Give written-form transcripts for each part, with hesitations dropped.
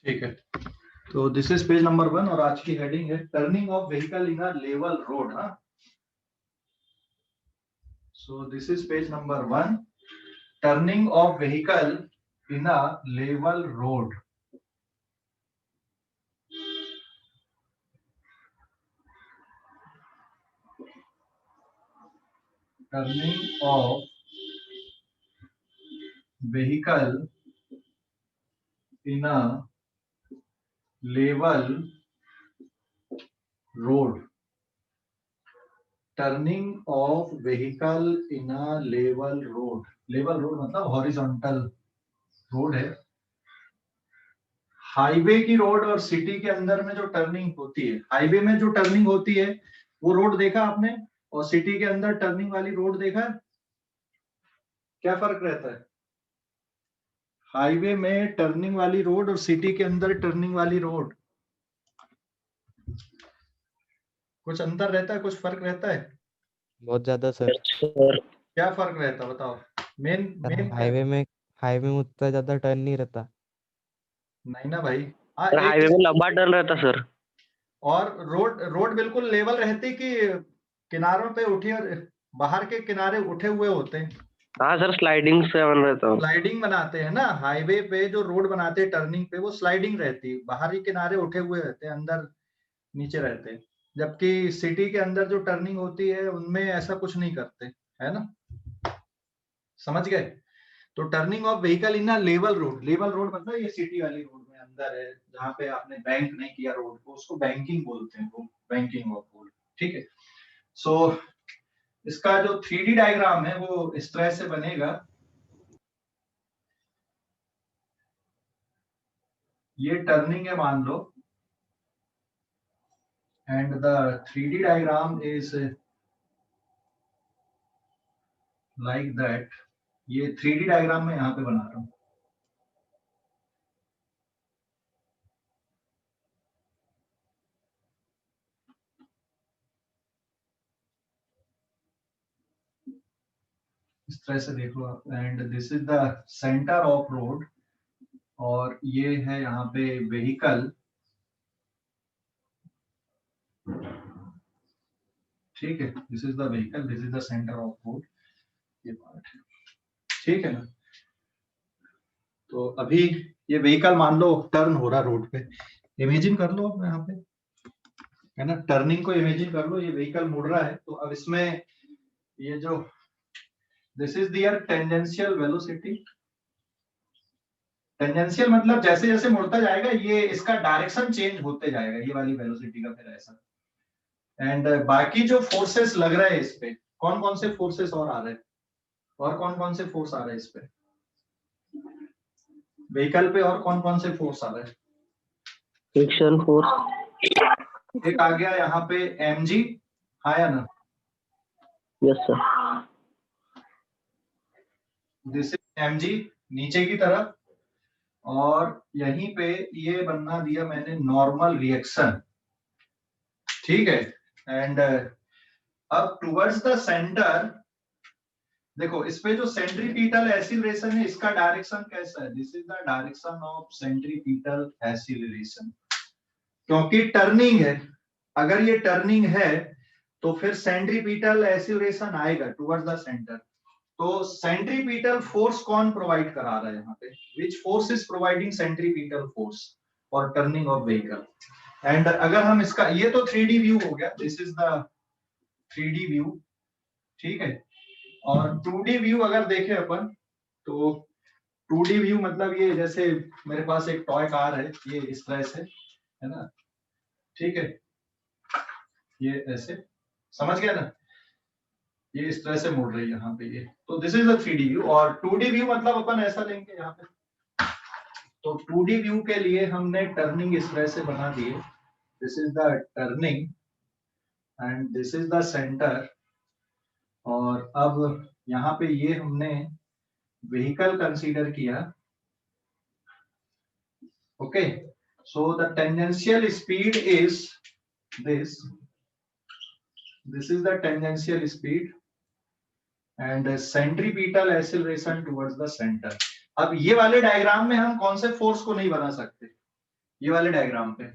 ठीक है, तो दिस इज पेज नंबर 1 और आज की हेडिंग है turning off vehicle in a level road. हाँ, so this is page number 1, turning off vehicle in a level road. Turning off vehicle in a level road. Turning off vehicle in a level road. Level road मतलब horizontal road है। Highway की road और city के अंदर में जो turning होती है, हाईवे में जो टर्निंग होती है वो रोड देखा आपने, और सिटी के अंदर टर्निंग वाली रोड देखा है? क्या फर्क रहता है? हाईवे में टर्निंग वाली रोड और सिटी के अंदर टर्निंग वाली रोड, कुछ अंतर रहता है, कुछ फर्क रहता है? बहुत ज्यादा सर। क्या फर्क रहता है बताओ? मेन सर मेन हाईवे में उतना ज्यादा टर्न नहीं रहता। नहीं ना भाई। हाँ, सर हाईवे में लंबा टर्न रहता सर। और रोड रोड बिल्कुल लेवल रहती कि किनारों पे उठी, और बाहर के किनारे उठे हुए होते हैं। हाँ सर, स्लाइडिंग से बन रहता हूँ। स्लाइडिंग बनाते हैं ना हाईवे पे, जो रोड बनाते हैं टर्निंग पे वो स्लाइडिंग रहती है, बाहरी किनारे उठे हुए रहते हैं, अंदर नीचे रहते हैं। जबकि सिटी के अंदर जो टर्निंग होती है उनमें ऐसा कुछ नहीं करते, है ना? समझ गए? तो turning off vehicle in a level road. Level road मतलब ये सिटी वाली रोड में अंदर है, जहाँ पे आपने बैंक नहीं किया रोड को, उसको बैंकिंग बोलते हैं, बैंकिंग ऑफ रोड। ठीक है, सो इसका जो 3D डायग्राम है वो इस तरह से बनेगा। ये टर्निंग है मान लो, and the 3D diagram is like that. ये 3D डायग्राम में यहाँ पे बना रहा हूँ। इस तरह से देख लो आप, and this is the centre of road, और ये है यहाँ पे व्हीकल। ठीक है, this is the vehicle, this is the centre of road, ये पार्ट है। ठीक है ना? तो अभी ये व्हीकल मान लो टर्न हो रहा रोड पे, इमेजिन कर लो अब यहाँ पे, है ना? टर्निंग को इमेजिन कर लो, ये व्हीकल मुड़ रहा है, तो अब इसमें ये जो this is their tangential velocity. Tangential मतलब जैसे जैसे मुड़ता जाएगा ये इसका डायरेक्शन चेंज होते जाएगा, ये वाली वेलोसिटी का फिर ऐसा। एंड बाकी जो फोर्सेस लग रहे हैं इस पे, कौन कौन से फोर्सेस और आ रहे हैं, और कौन कौन से फोर्स आ रहे हैं इस पे व्हीकल पे, और कौन कौन से फोर्स आ रहे हैं? Friction force. एक आ गया यहाँ पे mg, आया ना? Yes sir. This is mg नीचे की तरफ, और यहीं पे ये बनना दिया मैंने नॉर्मल रिएक्शन। ठीक है, एंड अब टुवर्ड्स द सेंटर देखो, इस पे जो सेंट्रीपिटल एक्सीलरेशन है इसका डायरेक्शन कैसा है? This is the direction of centripetal acceleration, क्योंकि टर्निंग है। अगर ये टर्निंग है तो फिर सेंट्रीपिटल एक्सीलरेशन आएगा टुवर्ड्स द सेंटर। तो सेंट्रीपिटल फोर्स कौन प्रोवाइड करा रहा है यहाँ पे? Which force is providing centripetal force for turning off vehicle? And अगर हम इसका, ये तो 3D व्यू हो गया, this is the 3D view. ठीक है, और 2D व्यू अगर देखें अपन, तो 2D व्यू मतलब ये जैसे मेरे पास एक टॉय कार है, ये इस तरह से, है ना? ठीक है, ये ऐसे, समझ गया ना? ये इस तरह से मुड़ रही है यहाँ पे ये, तो this is a 3D view. और 2D व्यू मतलब अपन ऐसा लेंगे यहाँ पे, तो 2D व्यू के लिए हमने टर्निंग इस तरह से बना दी है। This is the turning and this is the centre, और अब यहाँ पे ये हमने व्हीकल कंसीडर किया। Okay, so the tangential speed is this this is the tangential speed and centripetal acceleration towards the center। अब ये वाले डायग्राम में हम कौन से फोर्स को नहीं बना सकते? ये वाले डायग्राम पे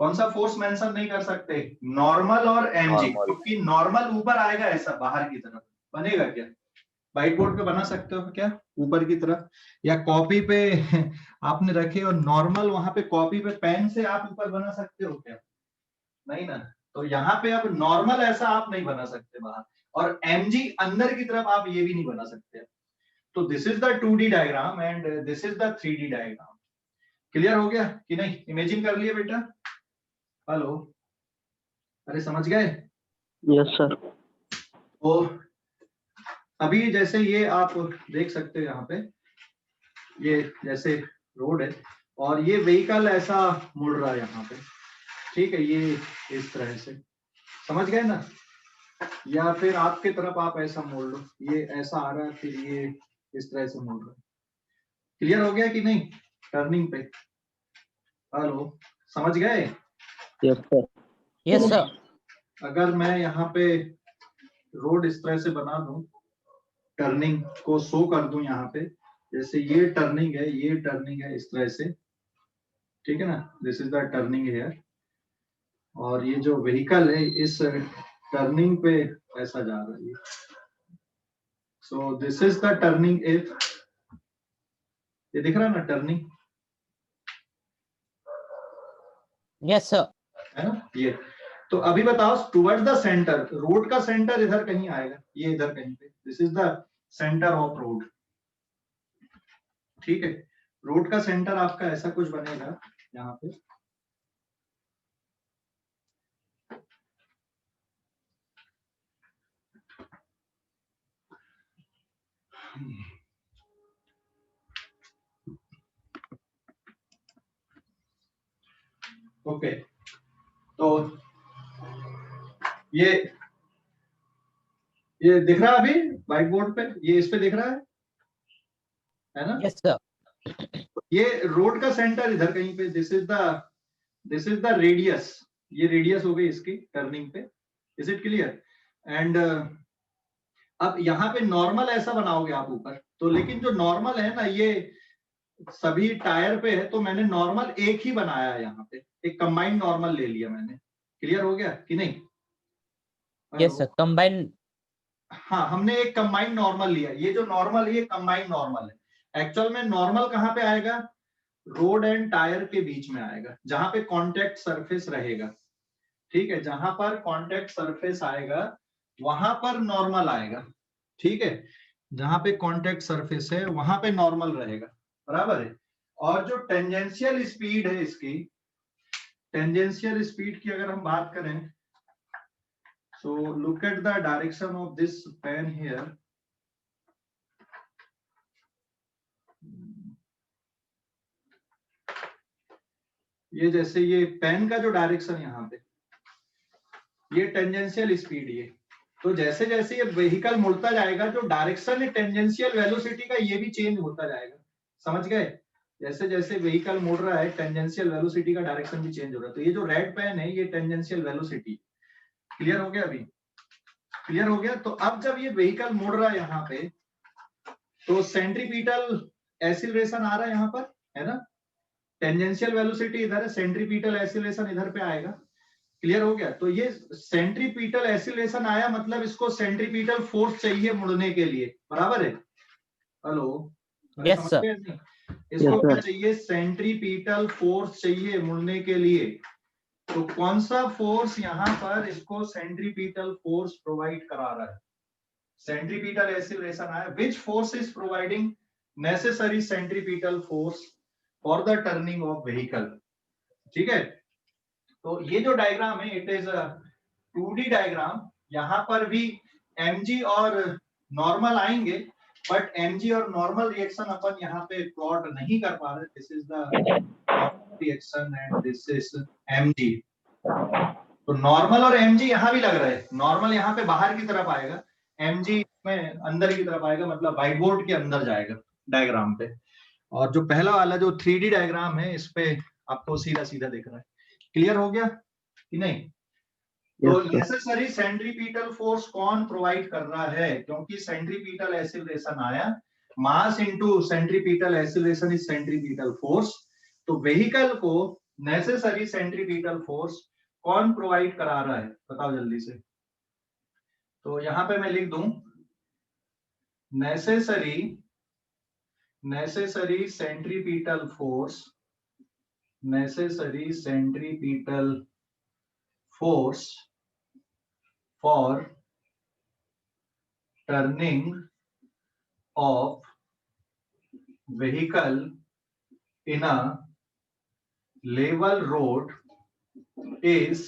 कौन सा फोर्स मेंशन नहीं कर सकते? नॉर्मल और mg, क्योंकि नॉर्मल ऊपर आएगा ऐसा बाहर की तरफ, बनेगा क्या? व्हाइट बोर्ड पे बना सकते हो क्या ऊपर की तरफ, या कॉपी पे आपने रखे और नॉर्मल वहां पे कॉपी पे पेन से आप ऊपर बना सकते हो क्या? नहीं ना। तो यहाँ पे अब नॉर्मल ऐसा आप नहीं बना सकते बाहर, और mg अंदर की तरफ आप ये भी नहीं बना सकते। तो this is the 2D diagram and this is the 3D diagram. Clear हो गया कि नहीं? इमेजिन कर लिए बेटा? हेलो, अरे समझ गए? Yes sir. तो अभी जैसे ये आप देख सकते हो यहाँ पे, ये जैसे रोड है और ये व्हीकल ऐसा मुड़ रहा है यहाँ पे, ठीक है, ये इस तरह से, समझ गए ना? या फिर आपके तरफ आप ऐसा मोड़ लो, ये ऐसा आ रहा है, फिर ये इस तरह से मोड़ रहा है। क्लियर हो गया कि नहीं? टर्निंग पे, हेलो, समझ गए? Yes sir. Yes sir. अगर मैं यहाँ पे रोड इस तरह से बना दूं, टर्निंग को शो कर दूं यहाँ पे, जैसे ये टर्निंग है, ये टर्निंग है इस तरह से, ठीक है ना? This is the turning here, और ये जो व्हीकल है इस टर्निंग पे ऐसा जा रहा है। So this is the turning edge, ये दिख रहा है ना टर्निंग, यस सर। है ना? ये तो अभी बताओ, टुवर्ड्स द सेंटर, रोड का सेंटर इधर कहीं आएगा, ये इधर कहीं पे, this is the centre of road, ठीक है? रोड का सेंटर आपका ऐसा कुछ बनेगा यहाँ पे, ओके। तो ये दिख रहा है अभी व्हाइट बोर्ड पे, ये इस पे दिख रहा है ना? Yes sir. ये रोड का सेंटर इधर कहीं पे, दिस इज द रेडियस, ये रेडियस हो गई इसकी टर्निंग पे। Is it clear? एंड अब यहाँ पे नॉर्मल ऐसा बनाओगे आप ऊपर, तो लेकिन जो नॉर्मल है ना ये सभी टायर पे है, तो मैंने नॉर्मल एक ही बनाया यहाँ पे, एक कंबाइंड नॉर्मल ले लिया मैंने। क्लियर हो गया कि नहीं? Yes sir, combine. हाँ, हमने एक कंबाइंड नॉर्मल लिया, ये जो नॉर्मल है ये कंबाइंड नॉर्मल है। एक्चुअल में नॉर्मल कहाँ पे आएगा? रोड एंड टायर के बीच में आएगा, जहां पे कांटेक्ट सरफेस रहेगा, ठीक है? जहां पर कांटेक्ट सरफेस आएगा वहां पर नॉर्मल आएगा, ठीक है? जहां पे कांटेक्ट सरफेस है वहां पे नॉर्मल रहेगा, बराबर है? और जो टेंजेंशियल स्पीड है इसकी, टेंजेंशियल स्पीड की अगर हम बात करें, so look at the direction of this pen here, ये जैसे ये पेन का जो डायरेक्शन यहाँ पे, ये टेंजेंशियल स्पीड, ये तो जैसे जैसे ये व्हीकल मुड़ता जाएगा, जो डायरेक्शन है टेंजेंशियल वेलोसिटी का, ये भी चेंज होता जाएगा, समझ गए? जैसे जैसे व्हीकल मुड़ रहा है टेंजेंशियल वेलोसिटी का डायरेक्शन भी चेंज हो रहा है। तो ये जो रेड पेन है ये टेंजेंशियल वेलोसिटी। क्लियर हो गया? अभी क्लियर हो गया? तो अब जब ये व्हीकल मुड़ रहा है यहाँ पे, तो सेंट्रीपिटल एक्सीलरेशन आ रहा है यहाँ पर, है ना? टेंजेंशियल वेलोसिटी इधर है, सेंट्रीपिटल एक्सीलरेशन इधर पे आएगा। क्लियर हो गया? तो ये सेंट्रीपिटल एक्सीलरेशन आया, मतलब इसको सेंट्रीपिटल फोर्स चाहिए मुड़ने के लिए, बराबर है? Hello, yes sir. इसको क्या चाहिए? सेंट्रीपिटल फोर्स चाहिए मुड़ने के लिए। तो कौन सा फोर्स यहाँ पर इसको सेंट्रीपिटल फोर्स प्रोवाइड करा रहा है? सेंट्रीपिटल एक्सीलरेशन आया, which force is providing necessary centripetal force for the turning off vehicle, ठीक है? तो ये जो डायग्राम है इट इज 2D डायग्राम। यहाँ पर भी mg और नॉर्मल आएंगे, बट mg और नॉर्मल रिएक्शन अपन यहाँ पे प्लॉट नहीं कर पा रहे। This is the reaction and this is mg। तो नॉर्मल और mg यहाँ भी लग रहा है, नॉर्मल यहाँ पे बाहर की तरफ आएगा, mg में अंदर की तरफ आएगा, मतलब व्हाइट बोर्ड के अंदर जाएगा डायग्राम पे। और जो पहला वाला जो 3D डायग्राम है इस पे आपको सीधा सीधा दिख रहा है। क्लियर हो गया कि नहीं? तो नेसेसरी सेंट्रीपिटल फोर्स कौन प्रोवाइड कर रहा है? क्योंकि सेंट्रीपिटल एक्सीलरेशन आया, मास into centripetal acceleration is centripetal force, तो व्हीकल को नेसेसरी सेंट्रीपिटल फोर्स कौन प्रोवाइड करा रहा है, बताओ जल्दी से। तो यहां पे मैं लिख दूं necessary centripetal force, necessary centripetal force for turning of vehicle in a level road is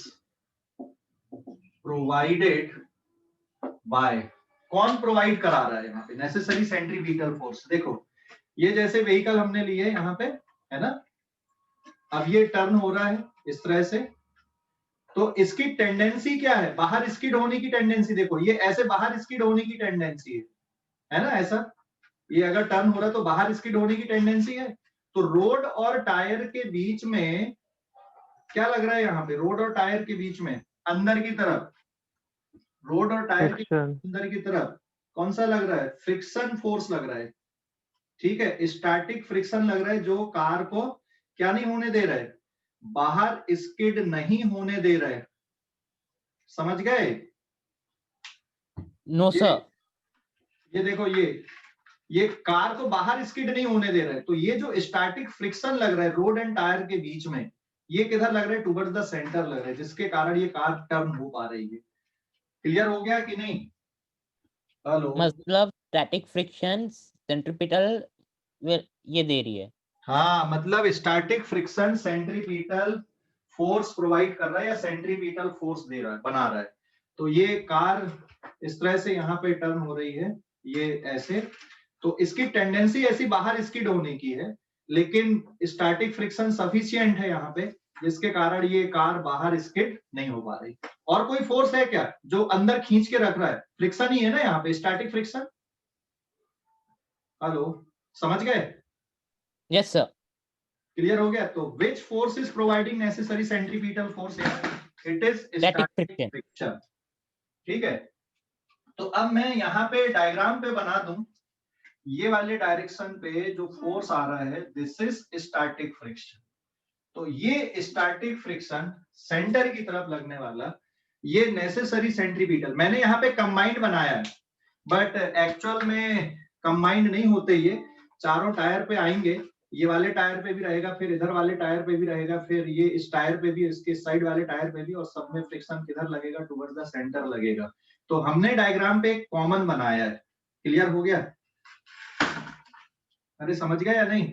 provided by, कौन प्रोवाइड करा रहा है यहाँ पे नेसेसरी सेंट्रीपिटल फोर्स। देखो ये जैसे व्हीकल हमने लिए यहाँ पे है ना, अब ये टर्न हो रहा है इस तरह से, तो इसकी टेंडेंसी क्या है, बाहर स्किड होने की टेंडेंसी। देखो ये ऐसे बाहर स्किड होने की टेंडेंसी है ना, ऐसा ये अगर टर्न हो रहा है तो बाहर स्किड होने की टेंडेंसी है। तो रोड और टायर के बीच में क्या लग रहा है यहाँ पे, रोड और टायर के बीच में अंदर की तरफ, रोड और टायर के अंदर की तरफ कौन सा लग रहा है, फ्रिक्शन फोर्स लग रहा है। ठीक है, स्टैटिक फ्रिक्शन लग रहा है जो कार को क्या नहीं होने दे रहा है, बाहर स्किड नहीं होने दे रहा है। समझ गए? No sir. ये देखो ये कार को बाहर स्किड नहीं होने दे रहा है। तो ये जो स्टैटिक फ्रिक्शन लग रहा है रोड एंड टायर के बीच में, ये किधर लग रहा है, टुवर्ड्स द सेंटर लग रहा है, जिसके कारण ये कार टर्न हो पा रही है। क्लियर हो गया कि नहीं? हेलो, मतलब स्टैटिक फ्रिक्शन सेंट्रीपिटल ये दे रही है। हाँ, मतलब static friction centripetal force provide कर रहा है या सेंट्रीपिटल फोर्स दे रहा है, बना रहा है। तो ये कार इस तरह से यहाँ पे टर्न हो रही है, ये ऐसे, तो इसकी टेंडेंसी ऐसी बाहर स्किड होने की है, लेकिन स्टैटिक फ्रिक्शन सफिशिएंट है यहाँ पे, जिसके कारण ये कार बाहर स्किड नहीं हो पा रही। और कोई फोर्स है क्या जो अंदर खींच के रख रहा है? फ्रिक्शन ही है ना यहाँ पे, स्टैटिक फ्रिक्शन। हेलो, समझ गए? Yes sir. क्लियर हो गया? तो which force is providing necessary centripetal force? It is static friction. ठीक है, तो अब मैं यहाँ पे डायग्राम पे बना दूं, ये वाले डायरेक्शन पे जो फोर्स आ रहा है, दिस इज स्टैटिक फ्रिक्शन। तो ये स्टैटिक फ्रिक्शन सेंटर की तरफ लगने वाला, ये नेसेसरी सेंट्रीपिटल, मैंने यहाँ पे कंबाइंड बनाया है, बट एक्चुअल में कंबाइंड नहीं होते, ये चारों टायर पे आएंगे, ये वाले टायर पे भी रहेगा, फिर इधर वाले टायर पे भी रहेगा, फिर ये इस टायर पे भी, इसके साइड वाले टायर पे भी, और सब में फ्रिक्शन किधर लगेगा, टुवर्ड्स द सेंटर लगेगा। तो हमने डायग्राम पे कॉमन बनाया है। क्लियर हो गया? अरे समझ गए या नहीं?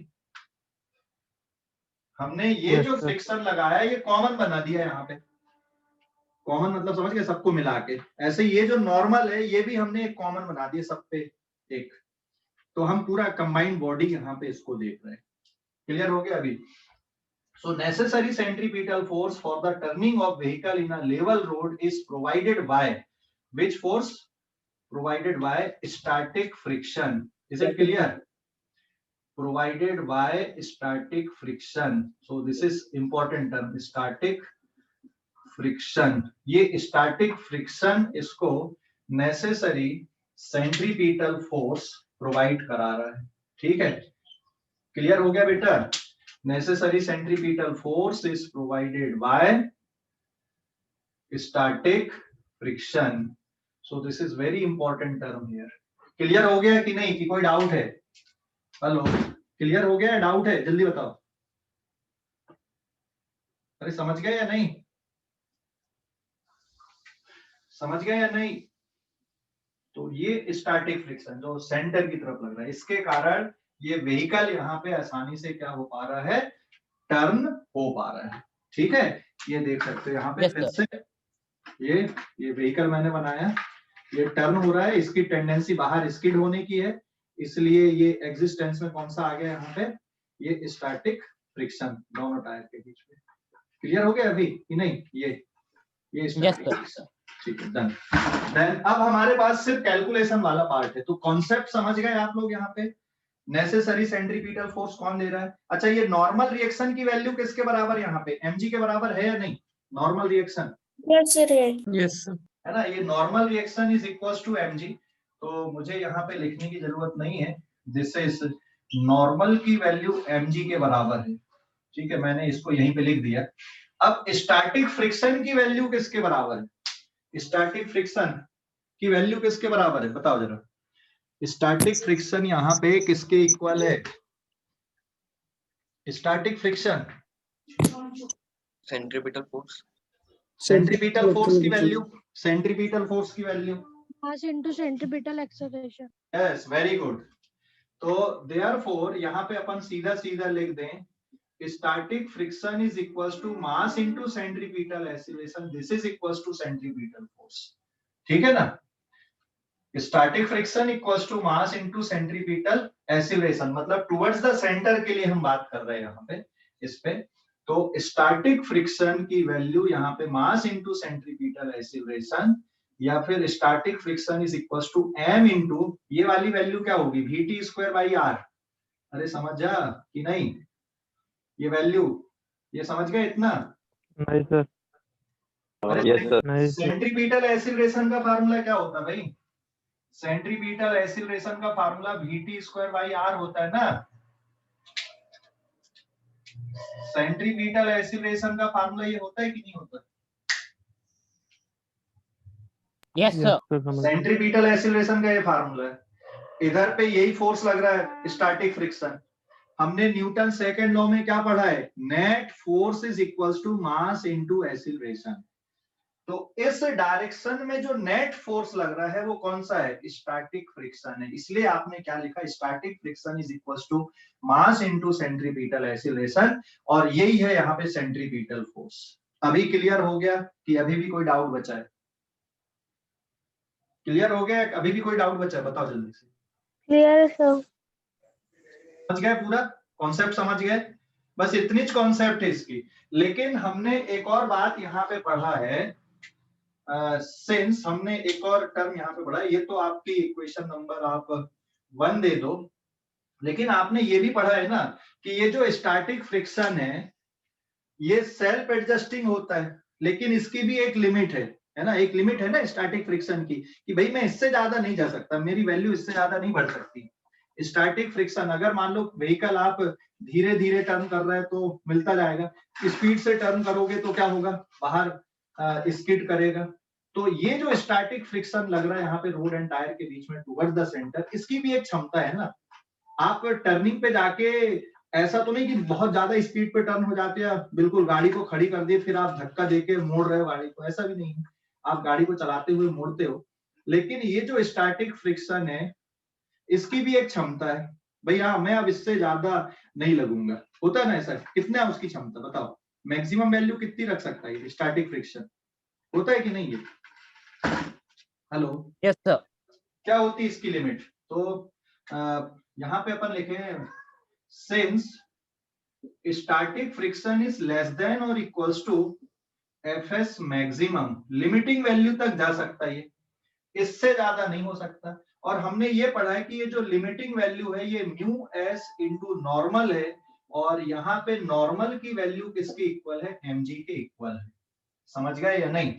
हमने ये जो फ्रिक्शन लगाया है ये कॉमन बना दिया है यहाँ पे। कॉमन मतलब समझ गए, सबको मिला के। ऐसे ये जो नॉर्मल है ये भी हमने एक कॉमन बना दिया सब पे एक, तो हम पूरा कंबाइंड बॉडी यहाँ पे इसको देख रहे हैं। क्लियर हो गया अभी? सो necessary centripetal force for the turning off vehicle in a level road is provided by which force? Provided by static friction. Is it clear? Provided by static friction. So this is important term, static friction. ये static friction इसको necessary centripetal force provide करा रहा है। ठीक है, clear हो गया बेटा? Necessary centripetal force is provided by static friction. So this is very important term here. Clear हो गया कि नहीं, कि कोई डाउट है? हेलो, क्लियर हो गया? डाउट है? जल्दी बताओ। अरे समझ गए या नहीं? समझ गए या नहीं? तो ये स्टैटिक फ्रिक्शन जो सेंटर की तरफ लग रहा है, इसके कारण ये व्हीकल यहाँ पे आसानी से क्या हो पा रहा है, टर्न हो पा रहा है। ठीक है, ये देख सकते हो यहाँ पे फिर से, ये व्हीकल मैंने बनाया, ये टर्न हो रहा है, इसकी टेंडेंसी बाहर स्किड होने की है, इसलिए ये एग्जिस्टेंस में कौन सा आ गया यहाँ पे, ये स्टैटिक फ्रिक्शन दोनों टायर के बीच में। क्लियर हो गया अभी कि नहीं? ये स्टैटिक फ्रिक्शन। ठीक है, डन। देन अब हमारे पास सिर्फ कैलकुलेशन वाला पार्ट है। तो कॉन्सेप्ट समझ गए आप लोग? यहाँ पे नेसेसरी सेंट्रीपिटल फोर्स कौन दे रहा है? अच्छा, ये नॉर्मल रिएक्शन की वैल्यू किसके बराबर यहाँ पे, mg के बराबर है या नहीं? नॉर्मल रिएक्शन, यस सर है ना, ये normal reaction is equal to mg। तो मुझे यहाँ पे लिखने की जरूरत नहीं है, दिस इज नॉर्मल की वैल्यू mg के बराबर है। ठीक है, मैंने इसको यहीं पे लिख दिया। अब स्टैटिक फ्रिक्शन की वैल्यू किसके बराबर है? स्टैटिक फ्रिक्शन की वैल्यू किसके बराबर है बताओ जरा। स्टैटिक फ्रिक्शन यहाँ पे किसके इक्वल है? Static friction centripetal force. Centripetal force की वैल्यू, सेंट्रीपिटल फोर्स की value mass into centripetal acceleration. Yes, very good. तो देयरफॉर यहाँ पे अपन सीधा सीधा लिख दें static friction is equals to mass into centripetal acceleration, this is equals to centripetal force. ठीक है ना? Static friction equals to mass into centripetal acceleration, मतलब टुवर्ड्स द सेंटर के लिए हम बात कर रहे हैं यहाँ पे इस पे। तो स्टैटिक फ्रिक्शन की वैल्यू यहाँ पे मास इनटू सेंट्रीपिटल एक्सीलरेशन या फिर static friction is equals to m into ये वाली वैल्यू क्या होगी? vt square by r। अरे समझ जा कि नहीं? ये वैल्यू, ये समझ गए इतना? नहीं सर। Yes sir. नहीं सर। सेंट्रीपिटल एक्सीलरेशन का फार्मूला क्या होता है भाई? सेंट्रीपिटल एक्सीलरेशन का formula vt square by r होता है ना। सेंट्रीपिटल एक्सीलरेशन का फार्मूला ये होता है कि नहीं होता? Yes, sir. सेंट्रीपिटल एक्सीलरेशन का ये फार्मूला है। इधर पे यही फोर्स लग रहा है स्टैटिक फ्रिक्शन। हमने न्यूटन सेकंड लॉ में क्या पढ़ा है? Net force is equals to mass into acceleration. तो इस डायरेक्शन में जो नेट फोर्स लग रहा है वो कौन सा है? स्टैटिक फ्रिक्शन है। इसलिए आपने क्या लिखा? Static friction is equals to mass into centripetal acceleration, और यही है यहाँ पे सेंट्रीपिटल फोर्स। अभी क्लियर हो गया कि अभी भी कोई डाउट बचा है? क्लियर हो गया? अभी भी कोई डाउट बचा है? बताओ जल्दी से। Clear sir. समझ गए? पूरा कॉन्सेप्ट समझ गए? बस इतनी कॉन्सेप्ट है इसकी। लेकिन हमने एक और बात यहाँ पे पढ़ा है, सिंस हमने एक और टर्म यहाँ पे पढ़ा है। ये तो आपकी इक्वेशन नंबर आप 1 दे दो, लेकिन आपने ये भी पढ़ा है ना कि ये जो स्टैटिक फ्रिक्शन है ये सेल्फ एडजस्टिंग होता है, लेकिन इसकी भी एक लिमिट है ना? एक लिमिट है ना स्टैटिक फ्रिक्शन की, कि भाई मैं इससे ज्यादा नहीं जा सकता, मेरी वैल्यू इससे ज्यादा नहीं बढ़ सकती। स्टैटिक फ्रिक्शन, अगर मान लो व्हीकल आप धीरे धीरे टर्न कर रहे हैं तो मिलता जाएगा, स्पीड से टर्न करोगे तो क्या होगा? बाहर स्किड करेगा। तो ये जो स्टैटिक फ्रिक्शन लग रहा है यहाँ पे रोड एंड टायर के बीच में टुवर्ड्स द सेंटर, इसकी भी एक क्षमता है ना। आप टर्निंग पे जाके ऐसा तो नहीं कि बहुत ज्यादा स्पीड पे टर्न हो जाते हैं, बिल्कुल गाड़ी को खड़ी कर दिए फिर आप धक्का देके मोड़ रहे हो गाड़ी को, ऐसा भी नहीं है। आप गाड़ी को चलाते हुए मोड़ते हो। लेकिन ये जो स्टैटिक फ्रिक्शन है इसकी भी एक क्षमता है, भाई हाँ मैं अब इससे ज्यादा नहीं लगूंगा, होता है ना ऐसा? कितना है उसकी क्षमता बताओ? मैक्सिमम वैल्यू कितनी रख सकता है स्टैटिक फ्रिक्शन? होता है कि नहीं है? Hello, Yes, sir. क्या होती है इसकी लिमिट? तो यहाँ पे अपन लिखे since static friction is less than और equals to F S maximum, limiting value तक जा सकता है, इससे ज्यादा नहीं हो सकता। और हमने ये पढ़ा है कि ये जो लिमिटिंग वैल्यू है ये म्यू एस इंटू नॉर्मल है, और यहाँ पे नॉर्मल की वैल्यू किसके इक्वल है? mg के इक्वल है। समझ गए या नहीं?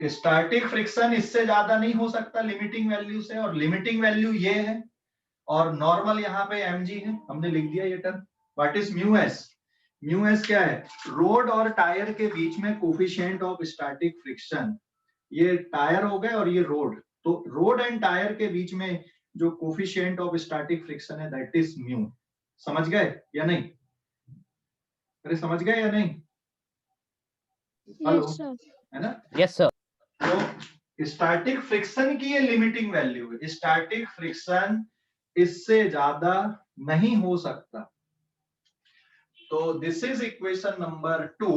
स्टैटिक फ्रिक्शन इससे ज्यादा नहीं हो सकता लिमिटिंग वैल्यू से, और लिमिटिंग वैल्यू ये है, और नॉर्मल यहाँ पे mg है, हमने लिख दिया ये term. What is mu S? Mu S क्या है? रोड और टायर के बीच में कोफिशिएंट ऑफ स्टैटिक फ्रिक्शन। ये टायर हो गए और ये रोड, तो रोड एंड टायर के बीच में जो कोफिशिएंट ऑफ स्टैटिक फ्रिक्शन है दैट इज म्यू। समझ गए या नहीं? अरे समझ गए या नहीं? Hello, yes sir. है ना? Yes, sir. तो स्टैटिक फ्रिक्शन की ये लिमिटिंग वैल्यू है। स्टैटिक फ्रिक्शन इससे ज्यादा नहीं हो सकता। तो दिस इज इक्वेशन नंबर 2।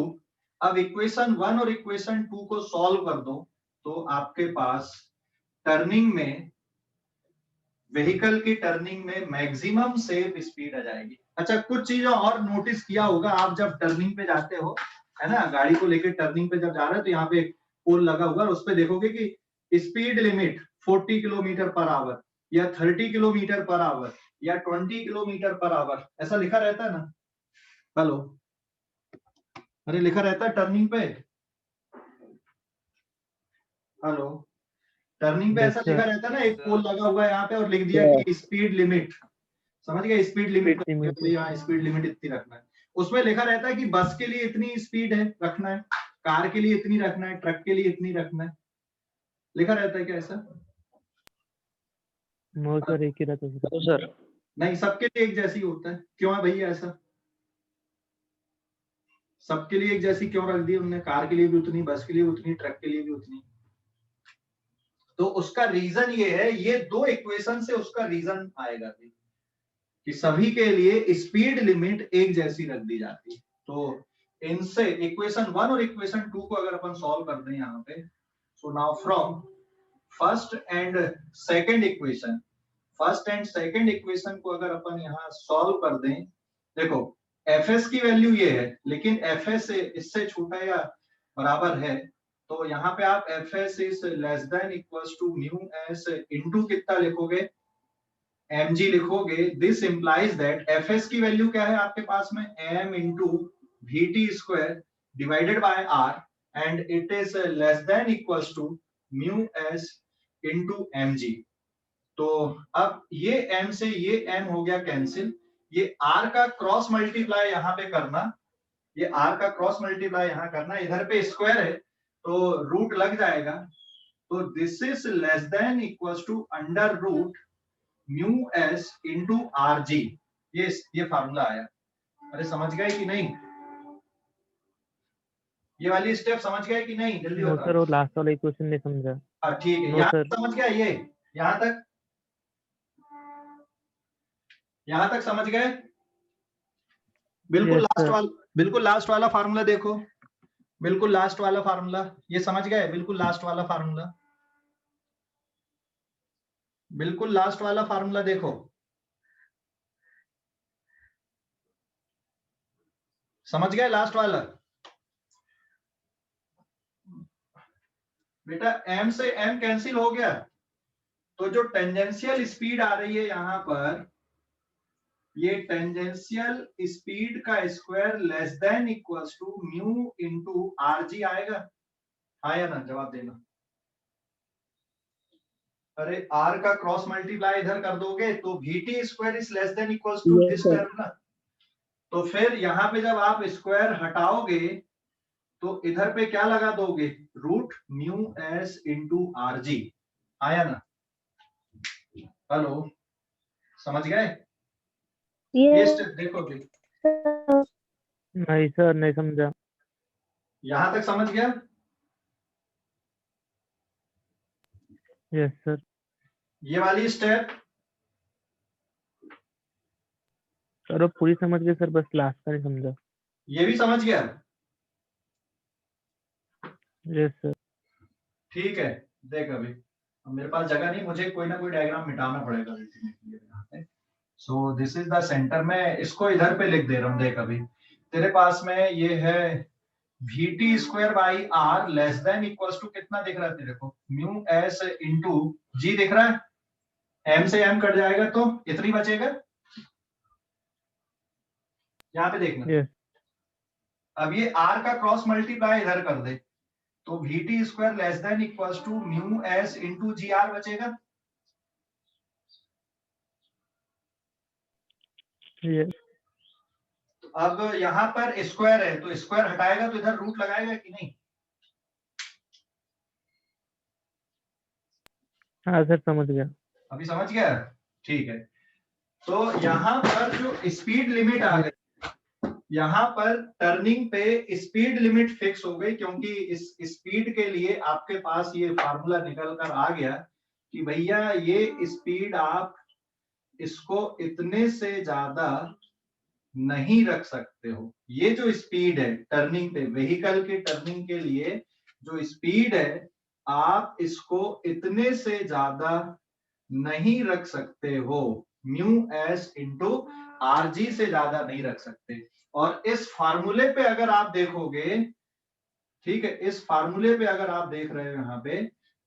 अब इक्वेशन 1 और इक्वेशन 2 को सॉल्व कर दो तो आपके पास टर्निंग में, व्हीकल की टर्निंग में मैक्सिमम सेफ स्पीड आ जाएगी। अच्छा, कुछ चीजें और नोटिस किया होगा आप जब टर्निंग पे जाते हो, है ना? गाड़ी को लेकर टर्निंग पे जब जा रहे हो तो यहाँ पे एक पोल लगा हुआ है, उस पे देखोगे कि speed limit 40 kilometre per hour या 30 किलोमीटर पर आवर या 20 किलोमीटर पर आवर ऐसा लिखा रहता है ना। हेलो, अरे लिखा रहता है टर्निंग पे। हेलो, टर्निंग पे ऐसा लिखा रहता है ना, एक पोल लगा हुआ है यहाँ पे और लिख दिया कि स्पीड लिमिट समझ गए, स्पीड लिमिट Speed limit. यहाँ स्पीड लिमिट इतनी रखना है। उसमें लिखा रहता है कि बस के लिए इतनी स्पीड है रखना है, कार के लिए इतनी रखना है, ट्रक के लिए इतनी रखना है, लिखा रहता है क्या ऐसा? नो सर, एक ही रहता है सर। सर नहीं, सबके लिए एक जैसी होता है। क्यों है भैया ऐसा? सबके लिए एक जैसी क्यों रख दी उन्होंने? कार के लिए भी उतनी, बस के लिए उतनी, ट्रक के लिए भी उतनी। तो उसका रीजन ये है, ये दो इक्वेशन से उसका रीजन आएगा कि सभी के लिए स्पीड लिमिट एक जैसी रख दी जाती है। तो इनसे इक्वेशन 1 और इक्वेशन 2 को अगर अपन सॉल्व कर दें यहाँ पे, so now from first and second equation, first and second equation को अगर अपन यहाँ सॉल्व कर दें, देखो fs की वैल्यू ये है, लेकिन fs इससे छोटा या बराबर है, तो यहाँ पे आप fs is less than equals to mu s into कितना लिखोगे? mg लिखोगे। दिस इंप्लाइज दैट fs की वैल्यू क्या है आपके पास में? m into vt square divided by r, and it is less than equals to mu s into mg। तो अब ये m से ये m हो गया कैंसिल, ये r का क्रॉस मल्टीप्लाई यहाँ पे करना, ये r का क्रॉस मल्टीप्लाई यहाँ करना, इधर पे स्क्वायर है तो रूट लग जाएगा, तो this is less than equals to under root mu s into R G. ये फार्मूला आया। अरे समझ गए कि नहीं? ये वाली स्टेप समझ गए कि नहीं? जल्दी नो बताओ। सर, वो लास्ट वाला इक्वेशन नहीं समझा। हाँ ठीक है, नो यहाँ सर। तक समझ गया? ये यहाँ तक, यहां तक समझ गए? बिल्कुल Yes, लास्ट sir. वाला, बिल्कुल लास्ट वाला फार्मूला देखो, बिल्कुल लास्ट वाला फार्मूला, ये समझ गए? बिल्कुल लास्ट वाला फार्मूला, बिल्कुल लास्ट वाला फार्मूला देखो, समझ गए लास्ट वाला? बेटा m से m कैंसिल हो गया, तो जो टेंजेंशियल स्पीड आ रही है यहां पर, ये टेंजेंशियल स्पीड का square less than equals to mu into R G आएगा। आया ना? जवाब देना। अरे r का क्रॉस मल्टीप्लाई इधर कर दोगे तो vt square is less than equals to this term ना, तो फिर यहाँ पे जब आप स्क्वायर हटाओगे तो इधर पे क्या लगा दोगे? Root mu s into R G. आया ना? हेलो, समझ गए? ये ये स्टेप देखो भी, नहीं सर, नहीं समझा। यहां तक समझ गया? Yes sir. ये वाली स्टेप सर वो पूरी समझ गए सर, बस लास्ट का नहीं समझा। ये भी समझ गया? Yes sir. ठीक है, देख अभी अब मेरे पास जगह नहीं, मुझे कोई ना कोई डायग्राम मिटाना पड़ेगा लिखने के लिए यहाँ पे। सो दिस इज द सेंटर, मैं इसको इधर पे लिख दे रहा हूँ। देख अभी तेरे पास में ये है vt square by R less than equals to कितना दिख रहा है तेरे को? म्यू s इंटू जी दिख रहा है? m से m कट जाएगा तो इतनी बचेगा, यहाँ पे देखना। यस। अब ये r का क्रॉस मल्टीप्लाई इधर कर दे तो vt square less than equals to mu s into G R बचेगा। यस। अब यहाँ पर स्क्वायर है तो स्क्वायर हटाएगा तो इधर रूट लगाएगा कि नहीं? हाँ सर, समझ गया। अभी समझ गया? ठीक है, तो यहाँ पर जो स्पीड लिमिट आ गई, यहाँ पर टर्निंग पे स्पीड लिमिट फिक्स हो गई, क्योंकि इस स्पीड के लिए आपके पास ये फार्मूला निकल कर आ गया कि भैया ये स्पीड आप इसको इतने से ज्यादा नहीं रख सकते हो। ये जो स्पीड है टर्निंग पे, व्हीकल के टर्निंग के लिए जो स्पीड है, आप इसको इतने से ज्यादा नहीं रख सकते हो, म्यू एस इंटू आर जी से ज्यादा नहीं रख सकते। और इस फार्मूले पे अगर आप देखोगे, ठीक है, इस फार्मूले पे अगर आप देख रहे हो यहाँ पे,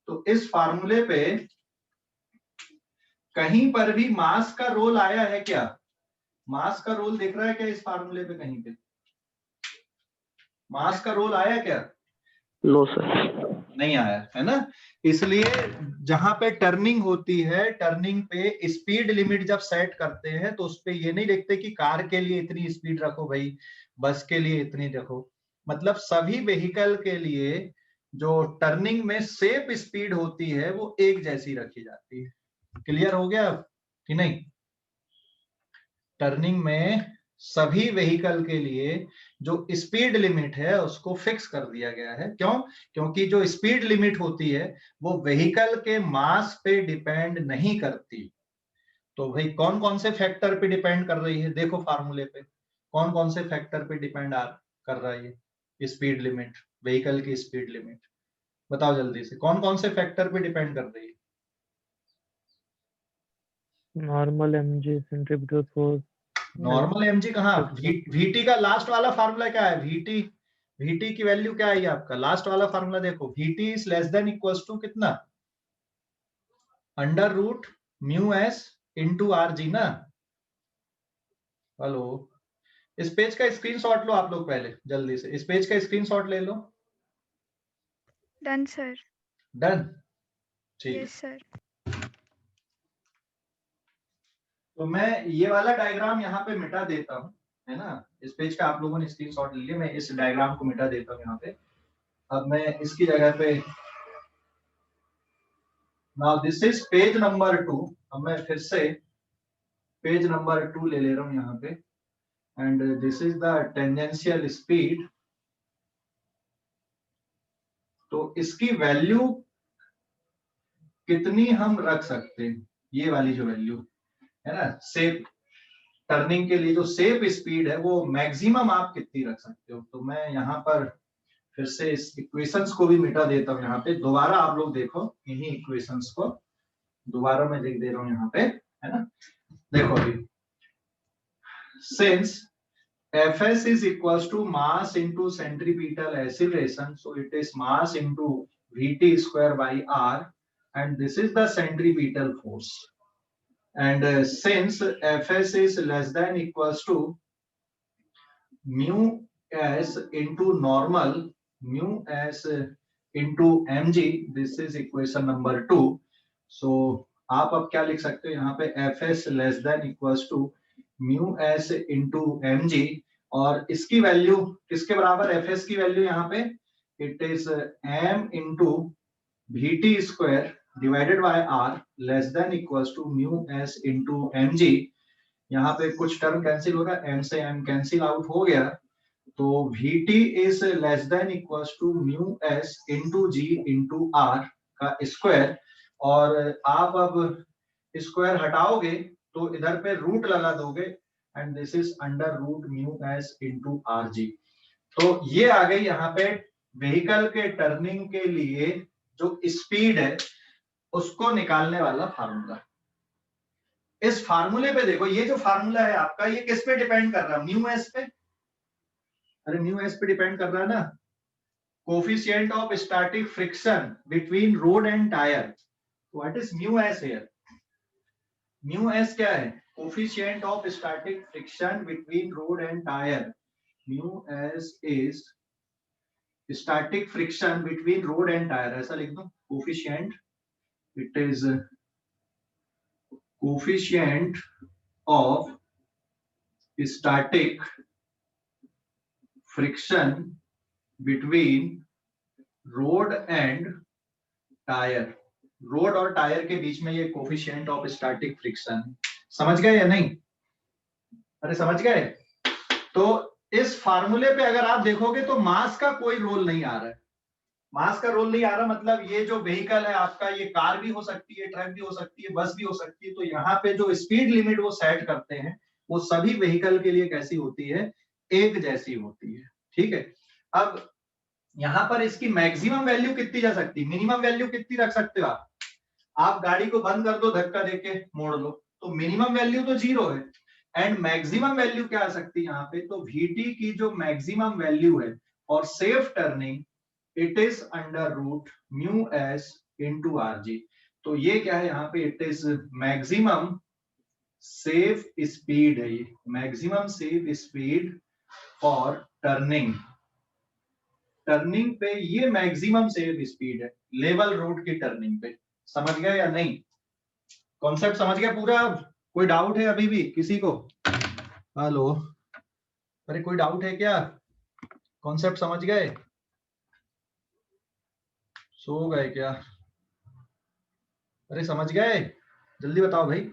तो इस फार्मूले पे कहीं पर भी मास का रोल आया है क्या? मास का रोल दिख रहा है क्या इस फार्मूले पे? कहीं पे मास का रोल आया क्या? No sir. नहीं आया है ना। इसलिए जहां पे टर्निंग होती है, टर्निंग पे स्पीड लिमिट जब सेट करते हैं तो उस पे ये नहीं लिखते कि कार के लिए इतनी स्पीड रखो भाई, बस के लिए इतनी रखो। मतलब सभी व्हीकल के लिए जो टर्निंग में सेफ स्पीड होती है वो एक जैसी रखी जाती है। क्लियर हो गया कि नहीं? टर्निंग में सभी व्हीकल के लिए जो स्पीड लिमिट है उसको फिक्स कर दिया गया है। क्यों? क्योंकि जो स्पीड लिमिट होती है वो व्हीकल के मास पे डिपेंड नहीं करती। तो भाई कौन कौन से फैक्टर पे डिपेंड कर रही है? देखो फार्मूले पे कौन कौन से फैक्टर पे डिपेंड कर रहा है ये स्पीड लिमिट, व्हीकल की स्पीड लिमिट। बताओ जल्दी से, कौन कौन से फैक्टर पे डिपेंड कर रही है? Normal mg, centripetal force, normal MG कहाँ? वीटी का लास्ट वाला फार्मूला क्या है? वीटी की वैल्यू क्या है? आपका लास्ट वाला फार्मूला देखो, V T is less than equals to कितना? Under root mu S into R G ना। हेलो, इस पेज का स्क्रीनशॉट लो आप लोग पहले जल्दी से, इस पेज का स्क्रीनशॉट ले लो। Done sir. डन, ठीक है। Yes sir. तो मैं ये वाला डायग्राम यहाँ पे मिटा देता हूँ, है ना। इस पेज का आप लोगों ने स्क्रीनशॉट ले लिया, मैं इस डायग्राम को मिटा देता हूँ यहाँ पे। अब मैं इसकी जगह पे, now this is page number 2। अब मैं फिर से पेज नंबर 2 ले ले रहा हूँ यहाँ पे, and this is the tangential speed. तो इसकी वैल्यू कितनी हम रख सकते हैं? ये वाली जो वैल्यू है ना, सेफ टर्निंग के लिए जो सेफ स्पीड है वो मैक्सिमम आप कितनी रख सकते हो? तो मैं यहाँ पर फिर से इस इक्वेशंस को भी मिटा देता हूँ यहाँ पे। दोबारा आप लोग देखो इन्हीं इक्वेशंस को दोबारा मैं लिख दे रहा हूँ यहाँ पे, है ना। देखो अभी, since Fs is equals to mass into centripetal acceleration, so it is mass into Vt square by r, and this is the centripetal force. And since Fs is less than equals to mu s into normal, mu s into mg, this is equation number 2. So आप अब क्या लिख सकते हो यहाँ पे? Fs less than equals to mu s into mg, और इसकी वैल्यू किसके बराबर? Fs की वैल्यू यहाँ पे it is m into Vt square divided by r less than equals to mu s into mg। यहाँ पे कुछ टर्म कैंसिल होगा, m से m कैंसिल आउट हो गया, तो Vt is less than equals to mu s into g into r का square. और आप अब स्क्वायर हटाओगे तो इधर पे रूट लगा दोगे, and this is under root mu S into R G. तो ये आ गई यहाँ पे व्हीकल के टर्निंग के लिए जो स्पीड है उसको निकालने वाला फार्मूला। इस फार्मूले पे देखो, ये जो फार्मूला है आपका ये किस पे डिपेंड कर रहा है? म्यू एस पे। अरे म्यू एस पे डिपेंड कर रहा है ना, coefficient of static friction between road and tyre. What is mu S here? Mu S क्या है? Coefficient of static friction between road and tyre. Mu S is static friction between road and tyre, ऐसा लिख दो coefficient. It is coefficient of static friction between road and tyre. Road और tyre के बीच में ये कोफिशिएंट ऑफ स्टैटिक फ्रिक्शन। समझ गए या नहीं? अरे समझ गए? तो इस फार्मूले पे अगर आप देखोगे तो मास का कोई रोल नहीं आ रहा है। मास का रोल नहीं आ रहा मतलब ये जो व्हीकल है आपका, ये कार भी हो सकती है, ट्रक भी हो सकती है, बस भी हो सकती है। तो यहाँ पे जो स्पीड लिमिट वो सेट करते हैं वो सभी व्हीकल के लिए कैसी होती है? एक जैसी होती है। ठीक है। अब यहाँ पर इसकी मैक्सिमम वैल्यू कितनी जा सकती है? मिनिमम वैल्यू कितनी रख सकते हो आप? आप गाड़ी को बंद कर दो, धक्का देके मोड़ लो, तो मिनिमम वैल्यू तो 0 है, एंड मैक्सिमम वैल्यू क्या आ सकती है यहाँ पे? तो Vt की जो मैक्सिमम वैल्यू है और safe turning, it is under root mu S into R G. तो ये क्या है यहाँ पे? It is maximum safe speed है, ये maximum safe speed for turning. Turning पे ये मैक्सिमम सेफ स्पीड है लेवल रोड की टर्निंग पे। समझ गए या नहीं? कॉन्सेप्ट समझ गया पूरा? कोई डाउट है अभी भी किसी को? हेलो, अरे कोई डाउट है क्या? कॉन्सेप्ट समझ गए? सो गए क्या? अरे समझ गए? जल्दी बताओ भाई।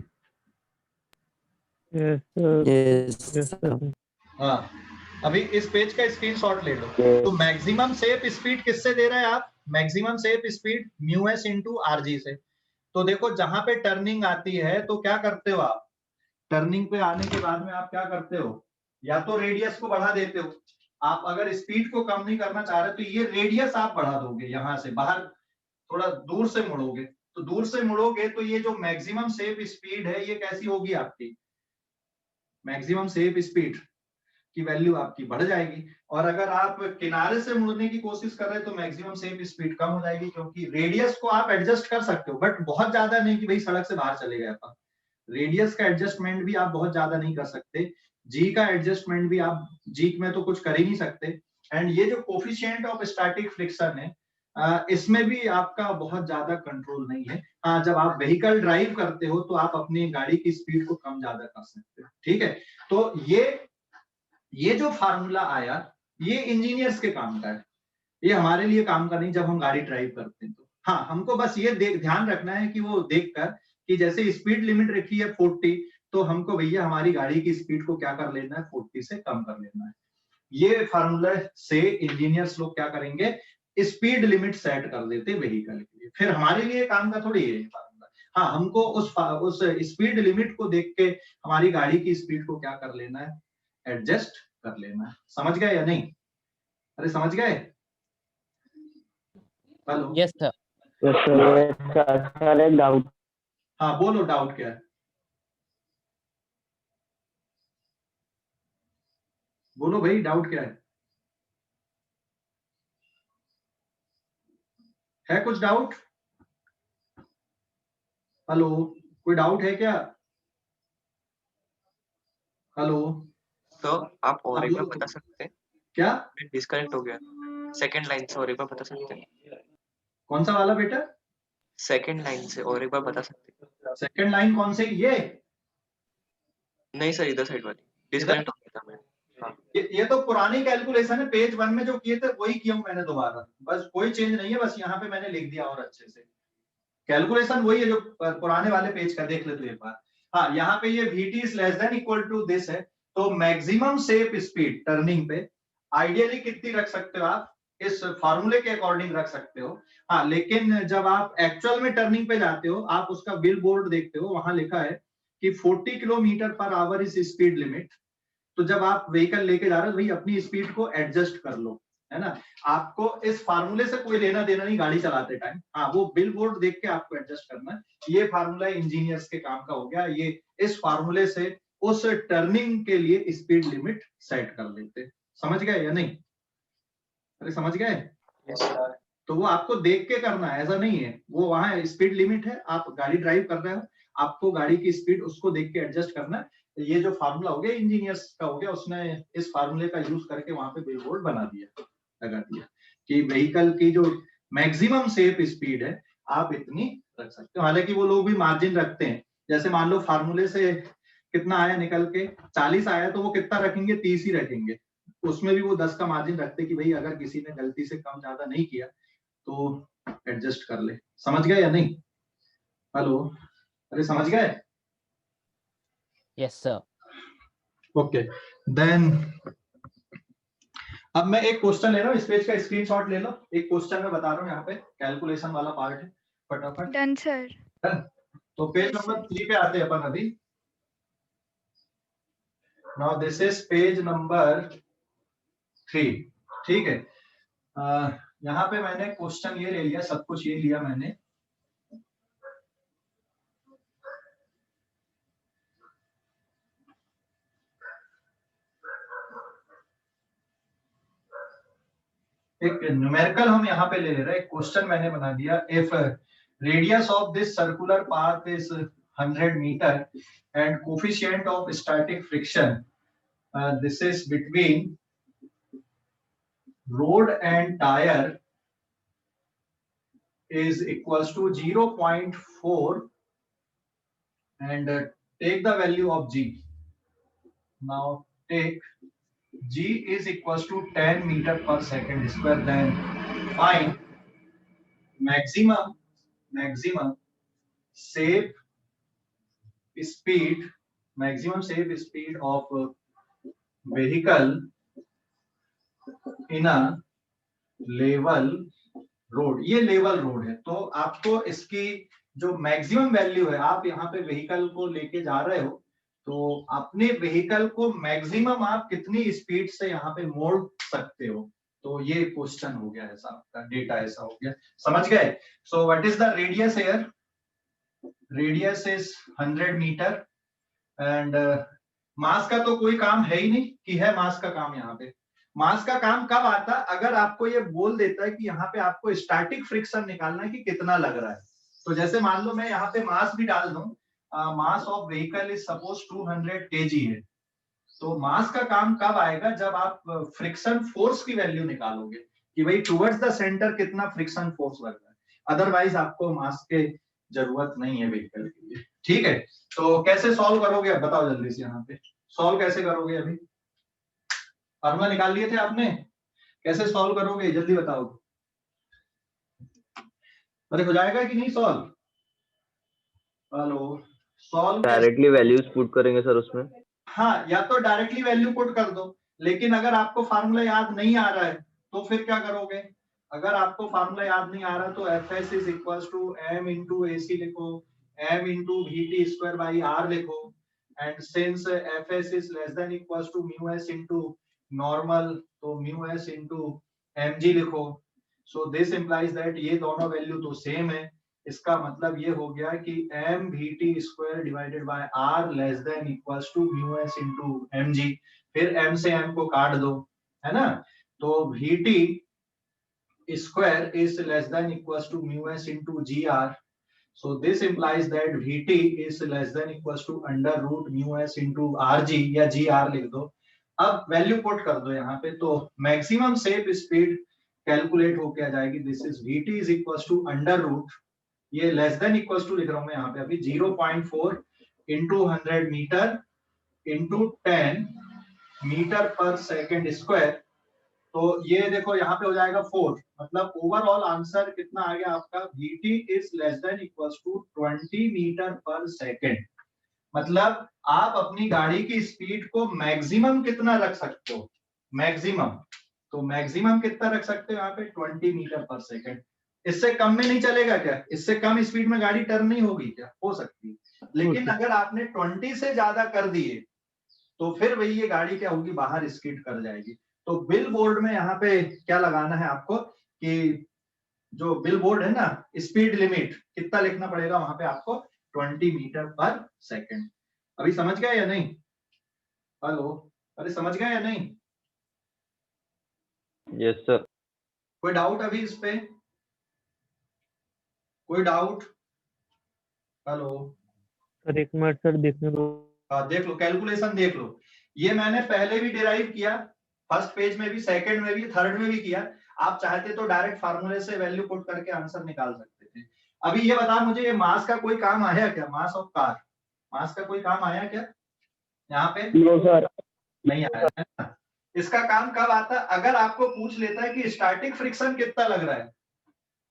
Yes sir, Yes. Yes sir. हाँ, अभी इस पेज का स्क्रीनशॉट ले लो। तो मैक्सिमम सेफ स्पीड किससे दे रहे हैं आप? Maximum safe speed mu S into R G से। तो देखो जहां पे टर्निंग आती है तो क्या करते हो आप? टर्निंग पे आने के बाद में आप क्या करते हो? या तो रेडियस को बढ़ा देते हो। आप अगर स्पीड को कम नहीं करना चाह रहे तो ये रेडियस आप बढ़ा दोगे, यहां से बाहर थोड़ा दूर से मुड़ोगे। तो दूर से मुड़ोगे तो ये जो मैक्सिमम सेफ स्पीड है ये कैसी होगी आपकी? मैक्सिमम सेफ स्पीड की वैल्यू आपकी बढ़ जाएगी। और अगर आप किनारे से मुड़ने की कोशिश कर रहे हैं तो मैक्सिमम सेफ स्पीड कम हो जाएगी, क्योंकि रेडियस को आप एडजस्ट कर सकते हो बट बहुत ज्यादा नहीं कि भाई सड़क से बाहर चले गए अपन। रेडियस का एडजस्टमेंट भी आप बहुत ज्यादा नहीं कर सकते। जी का एडजस्टमेंट भी आप जी में तो कुछ कर ही नहीं सकते। एंड ये जो कोफिशिएंट ऑफ स्टैटिक फ्रिक्शन है इसमें भी आपका बहुत ज्यादा कंट्रोल नहीं है। हाँ, जब आप व्हीकल ड्राइव करते हो तो आप अपनी गाड़ी की स्पीड को कम ज्यादा कर सकते हो। ठीक है, तो ये जो फार्मूला आया ये इंजीनियर्स के काम का है, ये हमारे लिए काम का नहीं जब हम गाड़ी ड्राइव करते हैं तो। हाँ, हमको बस ये ध्यान रखना है कि वो देखकर कि जैसे स्पीड लिमिट रखी है 40, तो हमको भैया हमारी गाड़ी की स्पीड को क्या कर लेना है, 40 से कम कर लेना है। ये फार्मूला से इंजीनियर्स लोग क्या करेंगे, स्पीड लिमिट सेट कर देते व्हीकल के लिए। फिर हमारे लिए काम का थोड़ी है फार्मूला। हाँ, हमको उस स्पीड लिमिट को देख के हमारी गाड़ी की स्पीड को क्या कर लेना है, एडजस्ट कर लेना है। समझ गए या नहीं? अरे समझ गए? Hello, Yes, sir. Yes sir, sir एक डाउट। हाँ बोलो, डाउट क्या है? बोलो भाई, डाउट क्या है कुछ डाउट? हेलो, कोई डाउट है क्या? हेलो, तो आप और एक बार बोलो। बता सकते हैं? क्या? डिस्कनेक्ट हो गया सेकंड लाइन से, और एक बार बता सकते हैं? कौन सा वाला बेटा? सेकंड लाइन से और एक बार बता सकते हैं? सेकंड लाइन कौन से? ये नहीं सर, इधर साइड वाली डिस्कनेक्ट हो गया था मैं। हाँ, ये तो पुरानी कैलकुलेशन है, पेज 1 में जो किए थे वही किया हूं मैंने दोबारा, बस कोई चेंज नहीं है, बस यहाँ पे मैंने लिख दिया और अच्छे से। कैलकुलेशन वही है जो पुराने वाले पेज का, देख ले तो एक बार। हाँ, यहाँ पे ये Vt is less than equal to this है, तो मैक्सिमम सेफ स्पीड टर्निंग पे आइडियली कितनी रख सकते हो आप? इस फार्मूले के अकॉर्डिंग रख सकते हो। हाँ, लेकिन जब आप एक्चुअल में टर्निंग पे जाते हो, आप उसका बिल बोर्ड देखते हो, वहां लिखा है कि 40 kilometre per hour is speed limit. तो जब आप व्हीकल लेके जा रहे हो भाई अपनी स्पीड को एडजस्ट कर लो, है ना। आपको इस फार्मूले से कोई लेना देना नहीं गाड़ी चलाते टाइम। हाँ, वो बिल बोर्ड देख के आपको एडजस्ट करना है। ये फार्मूला इंजीनियर्स के काम का हो गया। ये इस फार्मूले से उस टर्निंग के लिए स्पीड लिमिट सेट कर लेते। समझ गए या नहीं? अरे समझ गए? तो वो आपको देख के करना है, ऐसा नहीं है। वो वहां स्पीड लिमिट है, आप गाड़ी ड्राइव कर रहे हो, आपको गाड़ी की स्पीड उसको देख के एडजस्ट करना है। ये जो फार्मूला हो गया इंजीनियर्स का हो गया, उसने इस फार्मूले का यूज करके वहां पे बिल बोर्ड बना दिया, लगा दिया कि व्हीकल की जो मैक्सिमम सेफ स्पीड है आप इतनी रख सकते हो। हालांकि वो लोग भी मार्जिन रखते हैं, जैसे मान लो फार्मूले से कितना आया निकल के 40 आया, तो वो कितना रखेंगे, 30 ही रखेंगे। उसमें भी वो 10 का मार्जिन रखते कि भाई अगर किसी ने गलती से कम ज्यादा नहीं किया तो एडजस्ट कर ले। समझ गए या नहीं? हेलो, अरे समझ गए? Yes, sir. ओके, देन अब मैं एक क्वेश्चन ले रहा हूँ, इस पेज का स्क्रीनशॉट ले लो। एक क्वेश्चन मैं बता रहा हूँ, यहाँ पे कैलकुलेशन वाला पार्ट है, फटाफट। Done, sir. तो पेज नंबर 3 पे आते हैं अपन अभी। Now this is page number 3। ठीक है, यहाँ पे मैंने क्वेश्चन ये ले लिया, सब कुछ ये लिया मैंने। एक न्यूमेरिकल हम यहाँ पे ले रहे हैं। क्वेश्चन मैंने बना दिया, if radius of this circular path is 100 metre and coefficient of static friction this is between road and tire is equals to 0.4 and take the value of G. Now take G is equals to 10 meter per second square, then find maximum safe speed of vehicle in a level road. ये level road है, तो आपको इसकी जो maximum value है, आप यहाँ पे व्हीकल को लेके जा रहे हो, तो अपने व्हीकल को मैक्सिमम आप कितनी स्पीड से यहाँ पे मोड़ सकते हो. तो ये क्वेश्चन हो गया ऐसा, आपका डेटा ऐसा हो गया. समझ गए? So what is the radius here? Radius is 100 metre and mass का तो कोई काम है ही नहीं कि है मास का काम. यहाँ पे मास का काम कब आता है? अगर आपको ये बोल देता है कि यहाँ पे आपको स्टैटिक फ्रिक्शन निकालना है कि कितना लग रहा है. तो जैसे मान लो मैं यहाँ पे मास भी डाल दूं, mass of vehicle is suppose 200 kg है. तो मास का काम कब आएगा? जब आप फ्रिक्शन फोर्स की वैल्यू निकालोगे कि भाई टुवर्ड्स द सेंटर कितना फ्रिक्शन फोर्स लग रहा है. अदरवाइज आपको मास के जरूरत नहीं है व्हीकल के लिए. ठीक है, तो कैसे सॉल्व करोगे अब बताओ जल्दी से. यहाँ पे सॉल्व कैसे करोगे? अभी फार्मूला निकाल लिए थे आपने, कैसे सॉल्व करोगे जल्दी बताओ. अरे हो जाएगा कि नहीं solve? Hello, solve directly values put करेंगे सर उसमें. हाँ, या तो डायरेक्टली वैल्यू पुट कर दो, लेकिन अगर आपको फार्मूला याद नहीं आ रहा है तो फिर क्या करोगे? अगर आपको फार्मूला याद नहीं आ रहा तो Fs is equal to m into AC लिखो, m into VT square by R लिखो, and since Fs is less than equal to mu s into normal, तो म्यू s इंटू mg लिखो. सो दिस इंप्लाइज दैट ये दोनों value तो same है. इसका मतलब ये हो गया कि m VT square divided by R less than equal to mu s into mg. फिर m से m को काट दो, है ना. तो VT square is less than equals to mu s into gr. So this implies that Vt is less than equals to under root mu s into rg या gr लिख दो. अब वैल्यू पुट कर दो यहाँ पे, तो मैक्सिमम सेफ स्पीड कैलकुलेट होके आ जाएगी. This is Vt is equals to under root, ये लेस देन इक्वल्स टू लिख रहा हूं मैं यहाँ पे अभी, 0.4 into 100 मीटर into 10 मीटर पर सेकेंड स्क्वायर. तो ये देखो यहाँ पे हो जाएगा 4. मतलब ओवरऑल आंसर कितना आ गया आपका? Vt is less than equals to 20 metre पर सेकेंड. मतलब आप अपनी गाड़ी की स्पीड को मैक्सिमम कितना रख सकते हो? मैक्सिमम, तो मैक्सिमम कितना रख सकते हो यहाँ पे? 20 मीटर पर सेकेंड. इससे कम में नहीं चलेगा क्या? इससे कम स्पीड में गाड़ी टर्न नहीं होगी क्या? हो सकती है, लेकिन अगर आपने 20 से ज्यादा कर दिए तो फिर वही ये गाड़ी क्या होगी? बाहर स्किड कर जाएगी. तो बिल बोर्ड में यहाँ पे क्या लगाना है आपको कि जो बिल बोर्ड है ना, स्पीड लिमिट कितना लिखना पड़ेगा वहां पे आपको? 20 मीटर पर सेकेंड. अभी समझ गया या नहीं? हेलो, अरे समझ गया या नहीं? Yes sir. कोई डाउट अभी इस पे? कोई डाउट? हेलो सर एक मिनट सर देखने दो. देख लो, कैलकुलेशन देख लो. ये मैंने पहले भी डिराइव किया, फर्स्ट पेज में भी, सेकंड में भी, थर्ड में भी किया. आप चाहते तो डायरेक्ट फार्मूले से वैल्यू पुट करके आंसर निकाल सकते थे. अभी ये बता मुझे, ये मास का कोई काम आया क्या? मास ऑफ कार, मास का कोई काम आया क्या यहाँ पे? No sir. नहीं आया है ना. इसका काम कब आता है? अगर आपको पूछ लेता है कि स्टैटिक फ्रिक्शन कितना लग रहा है,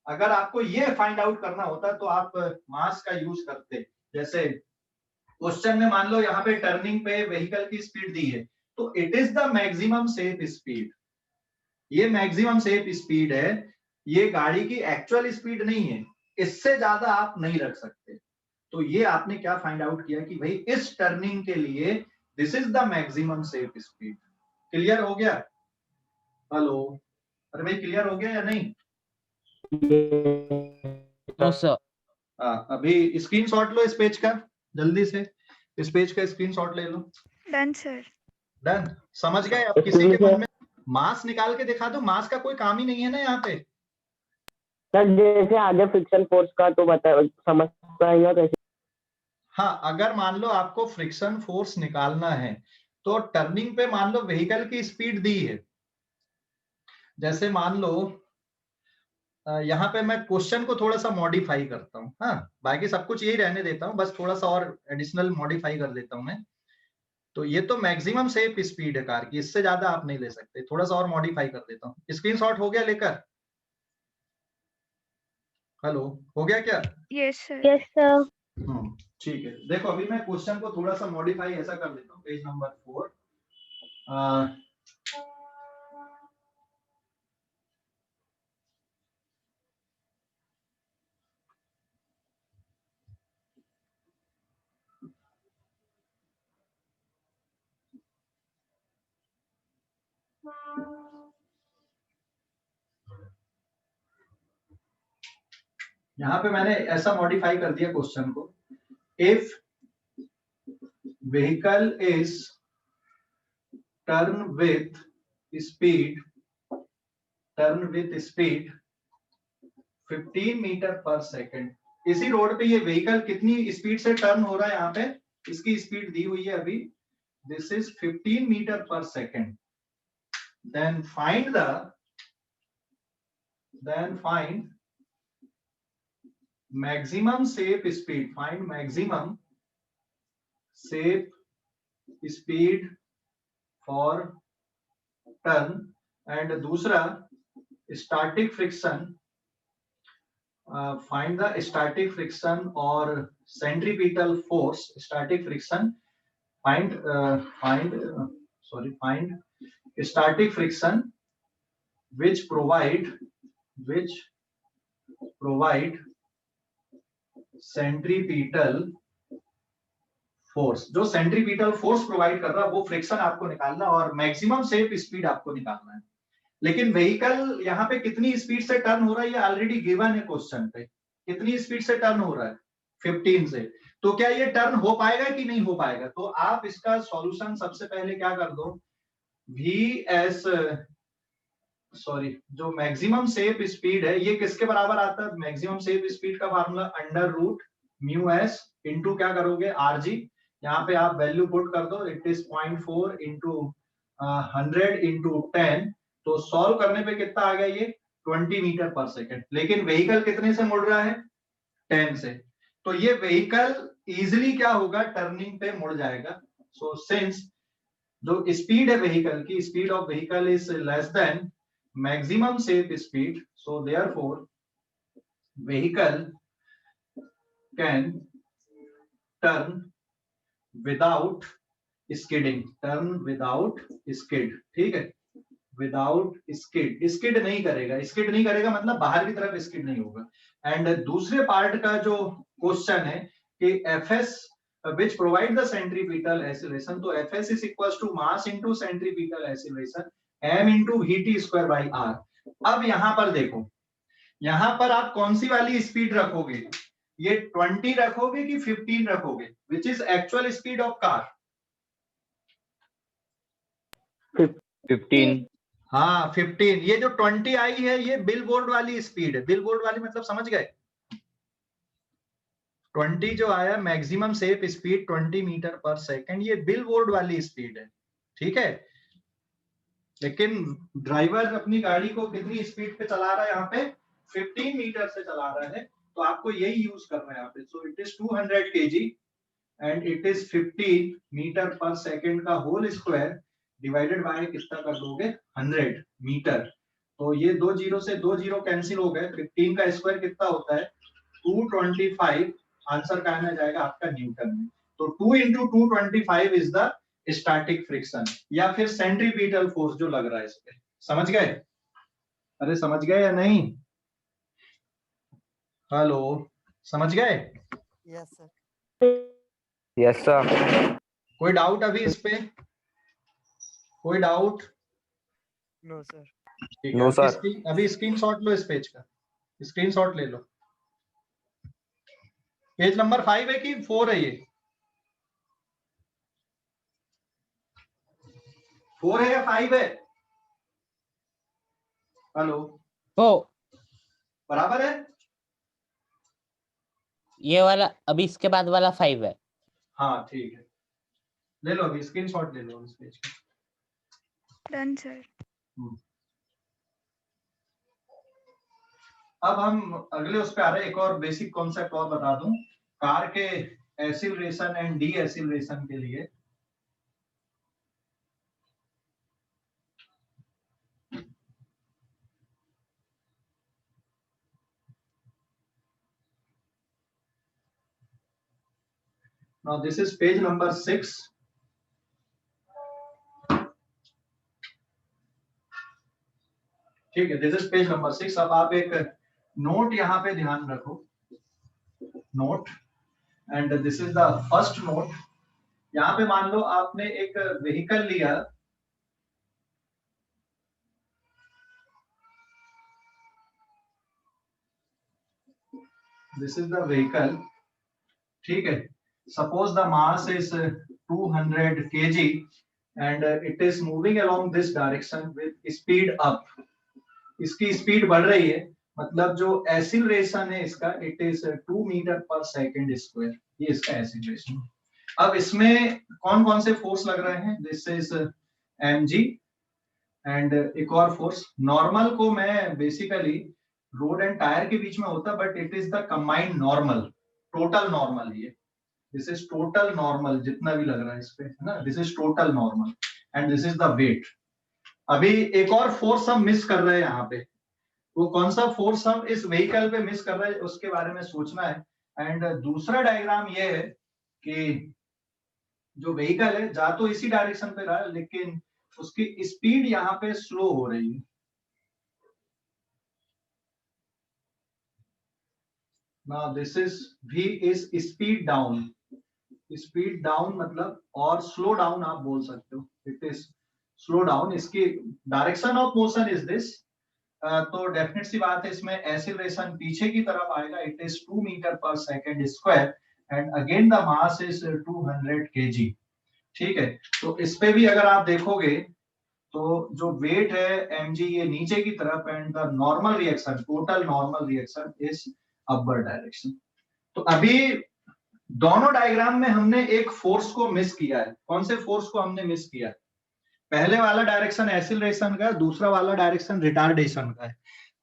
अगर आपको ये फाइंड आउट करना होता तो आप मास का यूज करते. जैसे क्वेश्चन में मान लो यहाँ पे टर्निंग पे व्हीकल की स्पीड दी है, तो it is the maximum safe speed. ये मैक्सिमम सेफ स्पीड है, ये गाड़ी की एक्चुअल स्पीड नहीं है. इससे ज्यादा आप नहीं रख सकते. तो ये आपने क्या फाइंड आउट किया कि भाई इस टर्निंग के लिए this is the maximum safe speed. Clear हो गया? हेलो, अरे भाई क्लियर हो गया या नहीं? No, sir. अभी स्क्रीनशॉट लो इस पेज का, जल्दी से इस पेज का स्क्रीनशॉट ले लो. Done, sir. डन. समझ गए? अब किसी के मन में मास निकाल के दिखा दो. मास का कोई काम ही नहीं है ना यहाँ पे. सर जैसे आगे फ्रिक्शन फोर्स का तो बता समझ पाएगा कैसे? हाँ, अगर मान लो आपको फ्रिक्शन फोर्स निकालना है तो टर्निंग पे मान लो व्हीकल की स्पीड दी है, जैसे मान लो यहाँ पे मैं क्वेश्चन को थोड़ा सा मॉडिफाई करता हूँ, हाँ बाकी सब कुछ यही रहने देता हूँ, बस थोड़ा सा और एडिशनल मॉडिफाई कर देता हूँ मैं। तो ये तो मैक्सिमम सेफ स्पीड है कार की, इससे ज्यादा आप नहीं ले सकते, थोड़ा सा और मॉडिफाई कर देता हूँ। स्क्रीनशॉट हो गया लेकर? हेलो, हो गया क्या? Yes, sir. Yes, sir. ठीक है, देखो अभी मैं क्वेश्चन को थोड़ा सा मॉडिफाई ऐसा कर देता हूँ, पेज नंबर 4। यहाँ पे मैंने ऐसा मॉडिफाई कर दिया क्वेश्चन को, if vehicle is turn with speed 15 metre पर सेकेंड। इसी रोड पे ये व्हीकल कितनी स्पीड से टर्न हो रहा है, यहाँ पे इसकी स्पीड दी हुई है अभी, दिस इज 15 मीटर पर second. Then find maximum safe speed, find maximum safe speed for turn, and दूसरा static friction, find the static friction or centripetal force, static friction, find static friction which provide centripetal force। जो centripetal force provide कर रहा है वो friction आपको निकालना और maximum safe speed आपको निकालना है। लेकिन व्हीकल यहाँ पे कितनी स्पीड से टर्न हो रहा है ये ऑलरेडी गिवन है क्वेश्चन पे, कितनी स्पीड से टर्न हो रहा है 15 से। तो क्या ये टर्न हो पाएगा कि नहीं हो पाएगा? तो आप इसका सॉल्यूशन सबसे पहले क्या कर दो, जो मैक्सिमम सेफ स्पीड है ये किसके बराबर आता है? मैक्सिमम सेफ स्पीड का formula under root mu S into क्या करोगे आरजी, यहाँ पे आप वैल्यू पुट कर दो, इट इज 0.4 इंटू 100 इंटू 10, तो सॉल्व करने पे कितना आ गया ये 20 मीटर पर सेकेंड। लेकिन व्हीकल कितने से मुड़ रहा है 10 से, तो ये व्हीकल इजिली क्या होगा टर्निंग पे मुड़ जाएगा। सो सिंस जो स्पीड है व्हीकल की, speed of vehicle is less then maximum safe speed, so therefore vehicle can turn without skidding, turn without skid, ठीक है, विदाउट स्किड, स्किड नहीं करेगा मतलब बाहर की तरफ स्किड नहीं होगा। एंड दूसरे पार्ट का जो क्वेश्चन है कि FS which provide the centripetal acceleration, तो FS is equals to mass into centripetal acceleration m into vt square by r। अब यहां पर देखो, यहां पर आप कौन सी वाली स्पीड रखोगे, ये 20 रखोगे कि 15 रखोगे, which is actual speed of car? 15। हाँ 15। ये जो 20 आई है ये बिल बोर्ड वाली स्पीड है, बिल बोर्ड वाली मतलब समझ गए, 20 जो आया मैक्सिमम सेफ स्पीड 20 मीटर पर सेकेंड, ये बिल बोर्ड वाली स्पीड है, ठीक है। लेकिन ड्राइवर अपनी गाड़ी को कितनी स्पीड पे चला रहा है, यहाँ पे 15 मीटर से चला रहा है, तो आपको यही यूज करना है यहाँ पे। So it is 200 kg and it is 15 metre पर सेकेंड का होल स्क्वायर डिवाइडेड बाय कितना कर दोगे 100 मीटर। तो ये 2 जीरो से 2 जीरो कैंसिल हो गए, 15 का स्क्वायर कितना होता है 225, आंसर का आना जाएगा आपका न्यूटन में। तो 2 into 225 is the static friction या फिर सेंट्रीपिटल फोर्स जो लग रहा है इस पे। समझ गए? अरे समझ गए या नहीं? हेलो, समझ गए? Yes sir. Yes sir. कोई डाउट अभी इस पे? कोई डाउट? No sir. ठीक No, है, sir. अभी स्क्रीनशॉट लो इस पेज का, स्क्रीनशॉट ले लो। पेज नंबर 5 है कि 4 है? ये 4 है या 5 है? हेलो, बराबर है? ये वाला अभी इसके बाद वाला 5 है। हाँ ठीक है, ले लो अभी स्क्रीनशॉट ले लो इस पेज का। Done, sir. अब हम अगले उस पे आ रहे हैं। एक और बेसिक कॉन्सेप्ट और बता दूं कार के एसिलरेशन एंड डी एसिलरेशन के लिए। Now this is page number 6. ठीक है, दिस इज पेज नंबर 6। अब आप एक नोट यहाँ पे ध्यान रखो, note, and this is the first note. यहाँ पे मान लो आपने एक व्हीकल लिया, दिस इज द व्हीकल, ठीक है। Suppose the mass is 200 kg and it is moving along this direction with speed up. इसकी स्पीड बढ़ रही है, मतलब जो एसिलरेशन है इसका इट इज 2 मीटर पर सेकेंड स्क्वायर, ये इसका एसिलरेशन। अब इसमें कौन कौन से फोर्स लग रहे हैं? दिस इज mg एंड एक और फोर्स। नॉर्मल को मैं बेसिकली रोड एंड टायर के बीच में होता, but it is the combined normal, total normal. ये दिस इज टोटल नॉर्मल, जितना भी लग रहा है इस पे, है ना, this is total normal and this is the weight. अभी एक और फोर्स हम मिस कर रहे हैं यहाँ पे, वो कौन सा फोर्स हम इस व्हीकल पे मिस कर रहे हैं उसके बारे में सोचना है। एंड दूसरा डायग्राम ये है कि जो व्हीकल है जा तो इसी डायरेक्शन पे रहा है, लेकिन उसकी स्पीड यहाँ पे स्लो हो रही है। Now this is V is speed down, speed down मतलब, और स्लो डाउन आप बोल सकते हो, इट इज स्लो डाउन। इसकी direction of motion is this, तो डेफिनेट सी बात है इसमें एसिलरेशन पीछे की तरफ आएगा, इट इज 2 मीटर पर second square and again the mass is 200 kg, ठीक है। तो इस पे भी अगर आप देखोगे तो जो वेट है mg ये नीचे की तरफ and the normal reaction, total normal reaction is upward direction. तो अभी दोनों डायग्राम में हमने एक फोर्स को मिस किया है। कौन से फोर्स को हमने मिस किया है? पहले वाला डायरेक्शन एसिलरेशन का, दूसरा वाला डायरेक्शन रिटार्डेशन का है।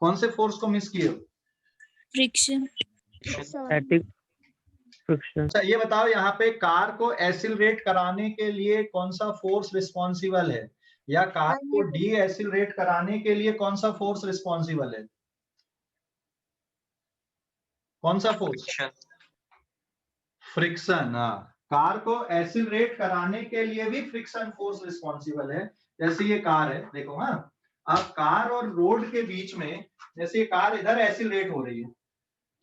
कौन से फोर्स को मिस किए? फ्रिक्शन। Static friction. अच्छा ये बताओ, यहाँ पे कार को एसिलरेट कराने के लिए कौन सा फोर्स रिस्पॉन्सिबल है, या कार को डी एसिलरेट कराने के लिए कौन सा फोर्स रिस्पॉन्सिबल है? कौन सा फोर्स? फ्रिक्शन। हाँ, कार को एसिलरेट कराने के लिए भी फ्रिक्शन फोर्स रिस्पॉन्सिबल है। जैसे ये कार है, देखो, हाँ, अब कार और रोड के बीच में, जैसे ये कार इधर एसिलरेट हो रही है,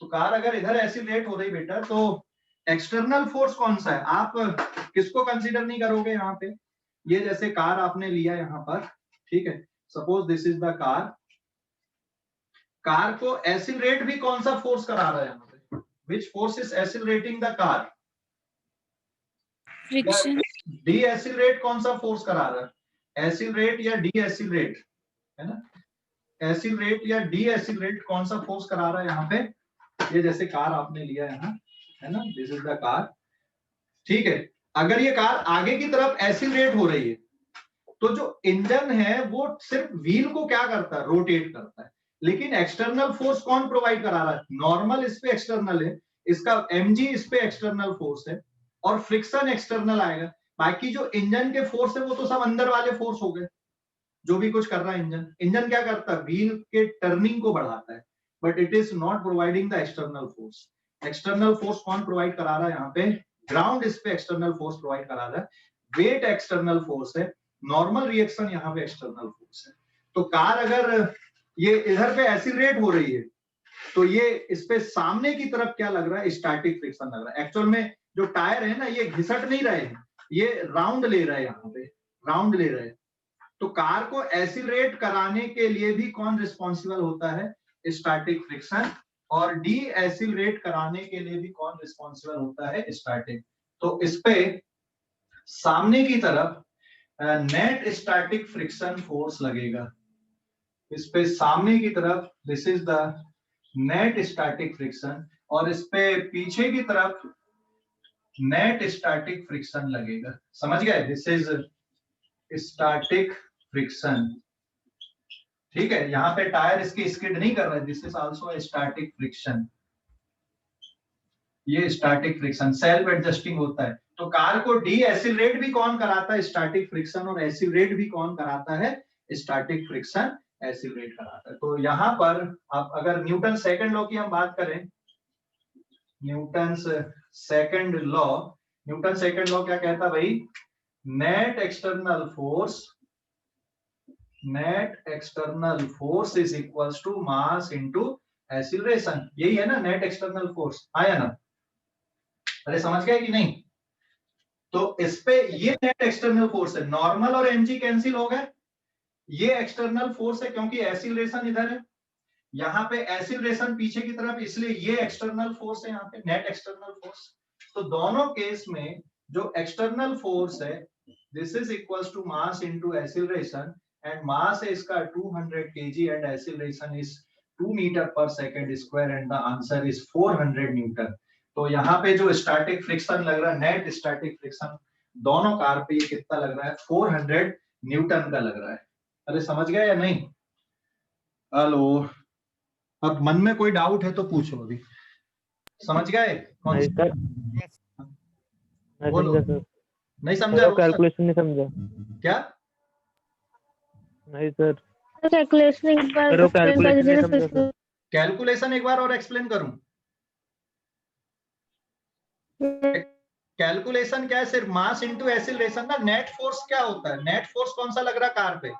तो कार अगर इधर एसिलरेट हो रही बेटा, तो एक्सटर्नल फोर्स कौन सा है? आप किसको कंसीडर नहीं करोगे यहाँ पे? ये जैसे कार आपने लिया यहाँ पर, ठीक है, suppose this is the car. Car को एसिलरेट भी कौन सा फोर्स करा रहा है यहाँ पे? Which force is accelerating the car? Friction. D accelerate कौन सा फोर्स करा रहा है? एसिलरेट या डी एसिलरेट, है ना? एसिलरेट या डी एसिलरेट कौन सा फोर्स करा रहा है यहाँ पे? ये जैसे कार आपने लिया यहाँ, है ना, दिस इज द कार, ठीक है। अगर ये कार आगे की तरफ एसिलरेट हो रही है, तो जो इंजन है वो सिर्फ व्हील को क्या करता है? रोटेट करता है। लेकिन एक्सटर्नल फोर्स कौन प्रोवाइड करा रहा है? नॉर्मल इस पे एक्सटर्नल है, इसका mg इस पे एक्सटर्नल फोर्स है, और फ्रिक्शन एक्सटर्नल आएगा। बाकी जो इंजन के फोर्स है वो तो सब अंदर वाले फोर्स हो गए, जो भी कुछ कर रहा है इंजन। इंजन क्या करता है? व्हील के टर्निंग को बढ़ाता है, but it is not providing the external force. External force कौन प्रोवाइड करा रहा है यहाँ पे? ग्राउंड इस पे एक्सटर्नल फोर्स प्रोवाइड करा रहा है, वेट एक्सटर्नल फोर्स है, नॉर्मल रिएक्शन यहाँ पे एक्सटर्नल फोर्स है। तो कार अगर ये इधर पे एसिलरेट हो रही है, तो ये इस पे सामने की तरफ क्या लग रहा है? स्टैटिक फ्रिक्शन लग रहा है। एक्चुअल में जो टायर है ना, ये घिसट नहीं रहे हैं, ये राउंड ले रहे हैं, यहाँ पे राउंड ले रहे हैं। तो कार को एसिलरेट कराने के लिए भी कौन रिस्पॉन्सिबल होता है? Static friction. और डी एसिलरेट कराने के लिए भी कौन रिस्पॉन्सिबल होता है? स्टैटिक। तो इस पे सामने की तरफ नेट स्टैटिक फ्रिक्शन फोर्स लगेगा। इस पे सामने की तरफ this is the net static friction, और इस पे पीछे की तरफ नेट स्टैटिक फ्रिक्शन लगेगा। समझ गए? दिस इज स्टैटिक फ्रिक्शन, ठीक है, यहाँ पे टायर इसकी स्किड नहीं कर रहा है, this is also static friction. ये स्टैटिक फ्रिक्शन सेल्फ एडजस्टिंग होता है। तो कार को डी एसिलरेट भी कौन कराता है? Static friction. और एसिलरेट भी कौन कराता है? स्टैटिक फ्रिक्शन एसिलरेट कराता है। तो यहाँ पर आप अगर न्यूटन सेकंड लॉ की हम बात करें, न्यूटन सेकंड लॉ क्या कहता है भाई? Net external force is equals to mass into acceleration. यही है ना नेट एक्सटर्नल फोर्स, आया ना? अरे समझ गए कि नहीं? तो इस पे ये नेट एक्सटर्नल फोर्स है, नॉर्मल और mg कैंसिल हो गए, ये एक्सटर्नल फोर्स है क्योंकि एक्सीलरेशन इधर है, यहाँ पे एक्सीलरेशन पीछे की तरफ, इसलिए ये एक्सटर्नल फोर्स है, यहाँ पे नेट एक्सटर्नल फोर्स। तो दोनों केस में जो एक्सटर्नल फोर्स है, this is equals to mass into acceleration, and mass है इसका 200 kg and acceleration is 2 metre per second square and the answer is 400 newton. तो यहाँ पे जो स्टैटिक फ्रिक्शन लग रहा है, नेट स्टैटिक फ्रिक्शन दोनों कार पे ये कितना लग रहा है? 400 न्यूटन का लग रहा है। अरे समझ गए या नहीं? हेलो, अब मन में कोई डाउट है तो पूछो अभी। समझ गए? कौन नहीं सर, बोलो। सर नहीं समझा? कैलकुलेशन नहीं समझा। क्या? नहीं सर, कैलकुलेशन एक बार कैलकुलेशन नहीं समझा सर। कैलकुलेशन एक बार और एक्सप्लेन करूं? कैलकुलेशन क्या है? सिर्फ मास इनटू एक्सीलरेशन ना। नेट फोर्स क्या होता है? नेट फोर्स कौन सा लग रहा है कार पे?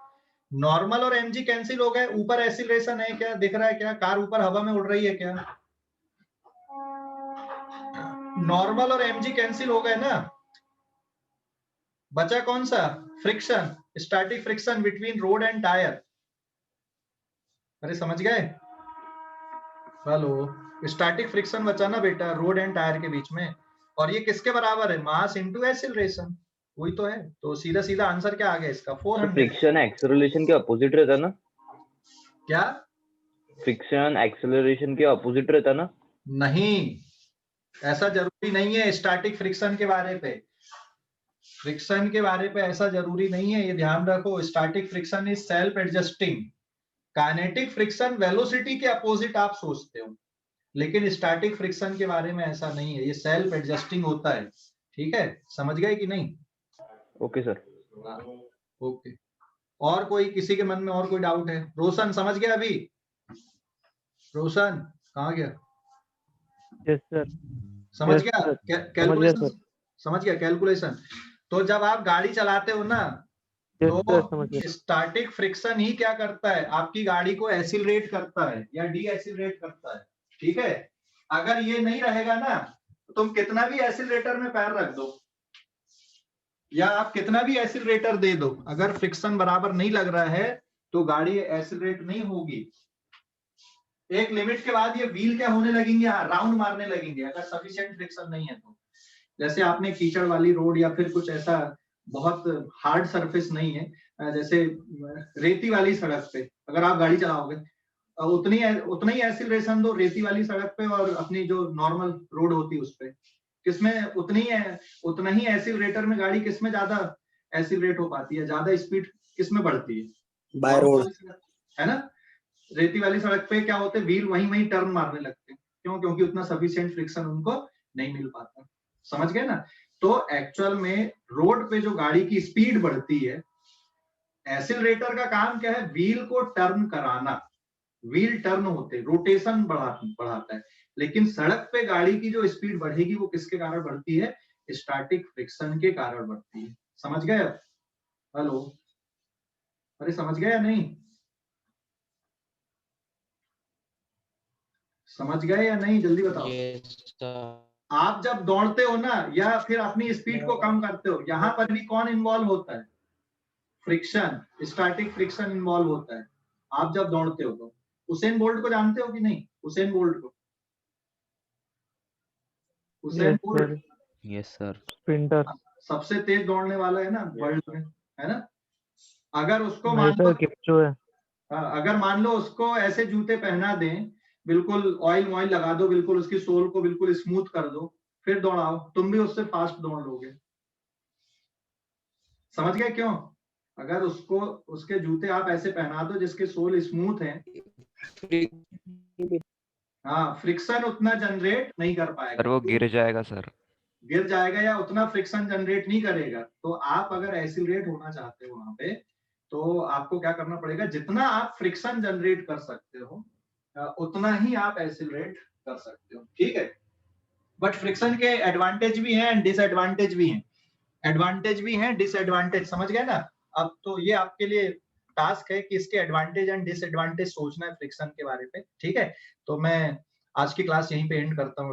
नॉर्मल और mg कैंसिल हो गए, ऊपर एक्सीलरेशन है, क्या दिख रहा है? क्या कार ऊपर हवा में उड़ रही है क्या? नॉर्मल और mg कैंसिल हो गए ना, बचा कौन सा? Friction, static friction between road and tyre. अरे समझ गए? हेलो, स्टैटिक फ्रिक्शन बचा ना बेटा रोड एंड टायर के बीच में, और ये किसके बराबर है? मास इनटू एक्सीलरेशन, वही तो है। तो सीधा सीधा आंसर क्या आ गया इसका? 400। फ्रिक्शन एक्सेलरेशन के अपोजिट रहता ना? क्या? फ्रिक्शन एक्सेलरेशन के अपोजिट रहता ना? नहीं, ऐसा जरूरी नहीं है। स्टैटिक फ्रिक्शन के बारे पे, फ्रिक्शन के बारे पे ऐसा जरूरी नहीं है, ये ध्यान रखो। Static friction is self adjusting. Kinetic friction velocity के अपोजिट आप सोचते हो, लेकिन स्टैटिक फ्रिक्शन के बारे में ऐसा नहीं है, ये सेल्फ एडजस्टिंग होता है। ठीक है, समझ गए कि नहीं? Okay sir. ओके। और कोई, किसी के मन में और कोई डाउट है? रोशन समझ गया अभी? रोशन कहाँ गया? यस सर, समझ Yes, गया? sir. कैलकुलेशन समझ गया? कैलकुलेशन तो जब आप गाड़ी चलाते हो ना, यस सर, समझ तो गया। स्टैटिक फ्रिक्शन ही क्या करता है? आपकी गाड़ी को एसिलरेट करता है या डी एसिलरेट करता है। ठीक है, अगर ये नहीं रहेगा ना, तो तुम कितना भी एसिलरेटर में पैर रख दो या आप कितना भी एसिलरेटर दे दो, अगर फ्रिक्शन बराबर नहीं लग रहा है तो गाड़ी एसिलरेट नहीं होगी। एक लिमिट के बाद ये व्हील क्या होने लगेंगे? राउंड मारने लगेंगे, अगर सफिशिएंट फ्रिक्शन नहीं है तो। जैसे आपने कीचड़ वाली रोड या फिर कुछ ऐसा बहुत हार्ड सरफेस नहीं है, जैसे रेती वाली सड़क पे अगर आप गाड़ी चलाओगे, उतना ही एक्सीलरेशन दो रेती वाली सड़क पे और अपनी जो नॉर्मल रोड होती है उस पे, किसमें उतना ही एक्सीलरेटर में गाड़ी किसमें ज्यादा एक्सीलरेट हो पाती है, ज्यादा स्पीड किसमें बढ़ती है? बाय रोड, है ना? रेती वाली सड़क पे क्या होते हैं? व्हील वहीं टर्न मारने लगते हैं। क्यों? क्योंकि उतना सफिशिएंट फ्रिक्शन उनको नहीं मिल पाता। समझ गए ना? तो एक्चुअल में रोड पे जो गाड़ी की स्पीड बढ़ती है, एक्सीलरेटर का काम क्या है? व्हील को टर्न कराना। व्हील टर्न होते, रोटेशन बढ़ाता है। लेकिन सड़क पे गाड़ी की जो स्पीड बढ़ेगी वो किसके कारण बढ़ती है? स्टैटिक फ्रिक्शन के कारण बढ़ती है। समझ गए? हेलो, अरे समझ गए या नहीं? समझ गए या नहीं? जल्दी बताओ। आप जब दौड़ते हो ना, या फिर अपनी स्पीड को कम करते हो, यहां पर भी कौन इन्वॉल्व होता है? फ्रिक्शन, स्टैटिक फ्रिक्शन इन्वॉल्व होता है। आप जब दौड़ते हो तो उसेन बोल्ट को जानते हो कि नहीं? उसेन बोल्ट को, Usain bolt, yes sir. Sprinter. सबसे तेज दौड़ने वाला है ना वर्ल्ड में, है ना? अगर उसको मान लो, अगर मान लो उसको ऐसे जूते पहना दें, बिल्कुल ऑयल वॉयल लगा दो, बिल्कुल उसकी सोल को बिल्कुल स्मूथ कर दो, फिर दौड़ाओ, तुम भी उससे फास्ट दौड़ लोगे। समझ गए क्यों? अगर उसको उसके जूते आप ऐसे पहना दो जिसके सोल स्मूथ हैं, हाँ, फ्रिक्शन उतना जनरेट नहीं कर पाएगा। सर वो गिर जाएगा सर। गिर जाएगा या उतना फ्रिक्शन जनरेट नहीं करेगा। तो आप अगर एक्सीलरेट होना चाहते हो वहां पे, तो आपको क्या करना पड़ेगा, जितना आप फ्रिक्शन जनरेट कर सकते हो उतना ही आप एक्सीलरेट कर सकते हो, ठीक है। बट फ्रिक्शन के एडवांटेज भी हैं एंड डिसएडवांटेज भी हैं, एडवांटेज भी हैं डिसएडवांटेज, समझ गए ना। अब तो ये आपके लिए टास्क है कि इसके एडवांटेज एंड डिसएडवांटेज सोचना है फ्रिक्शन के बारे में, ठीक है। तो मैं आज की क्लास यहीं पे एंड करता हूँ।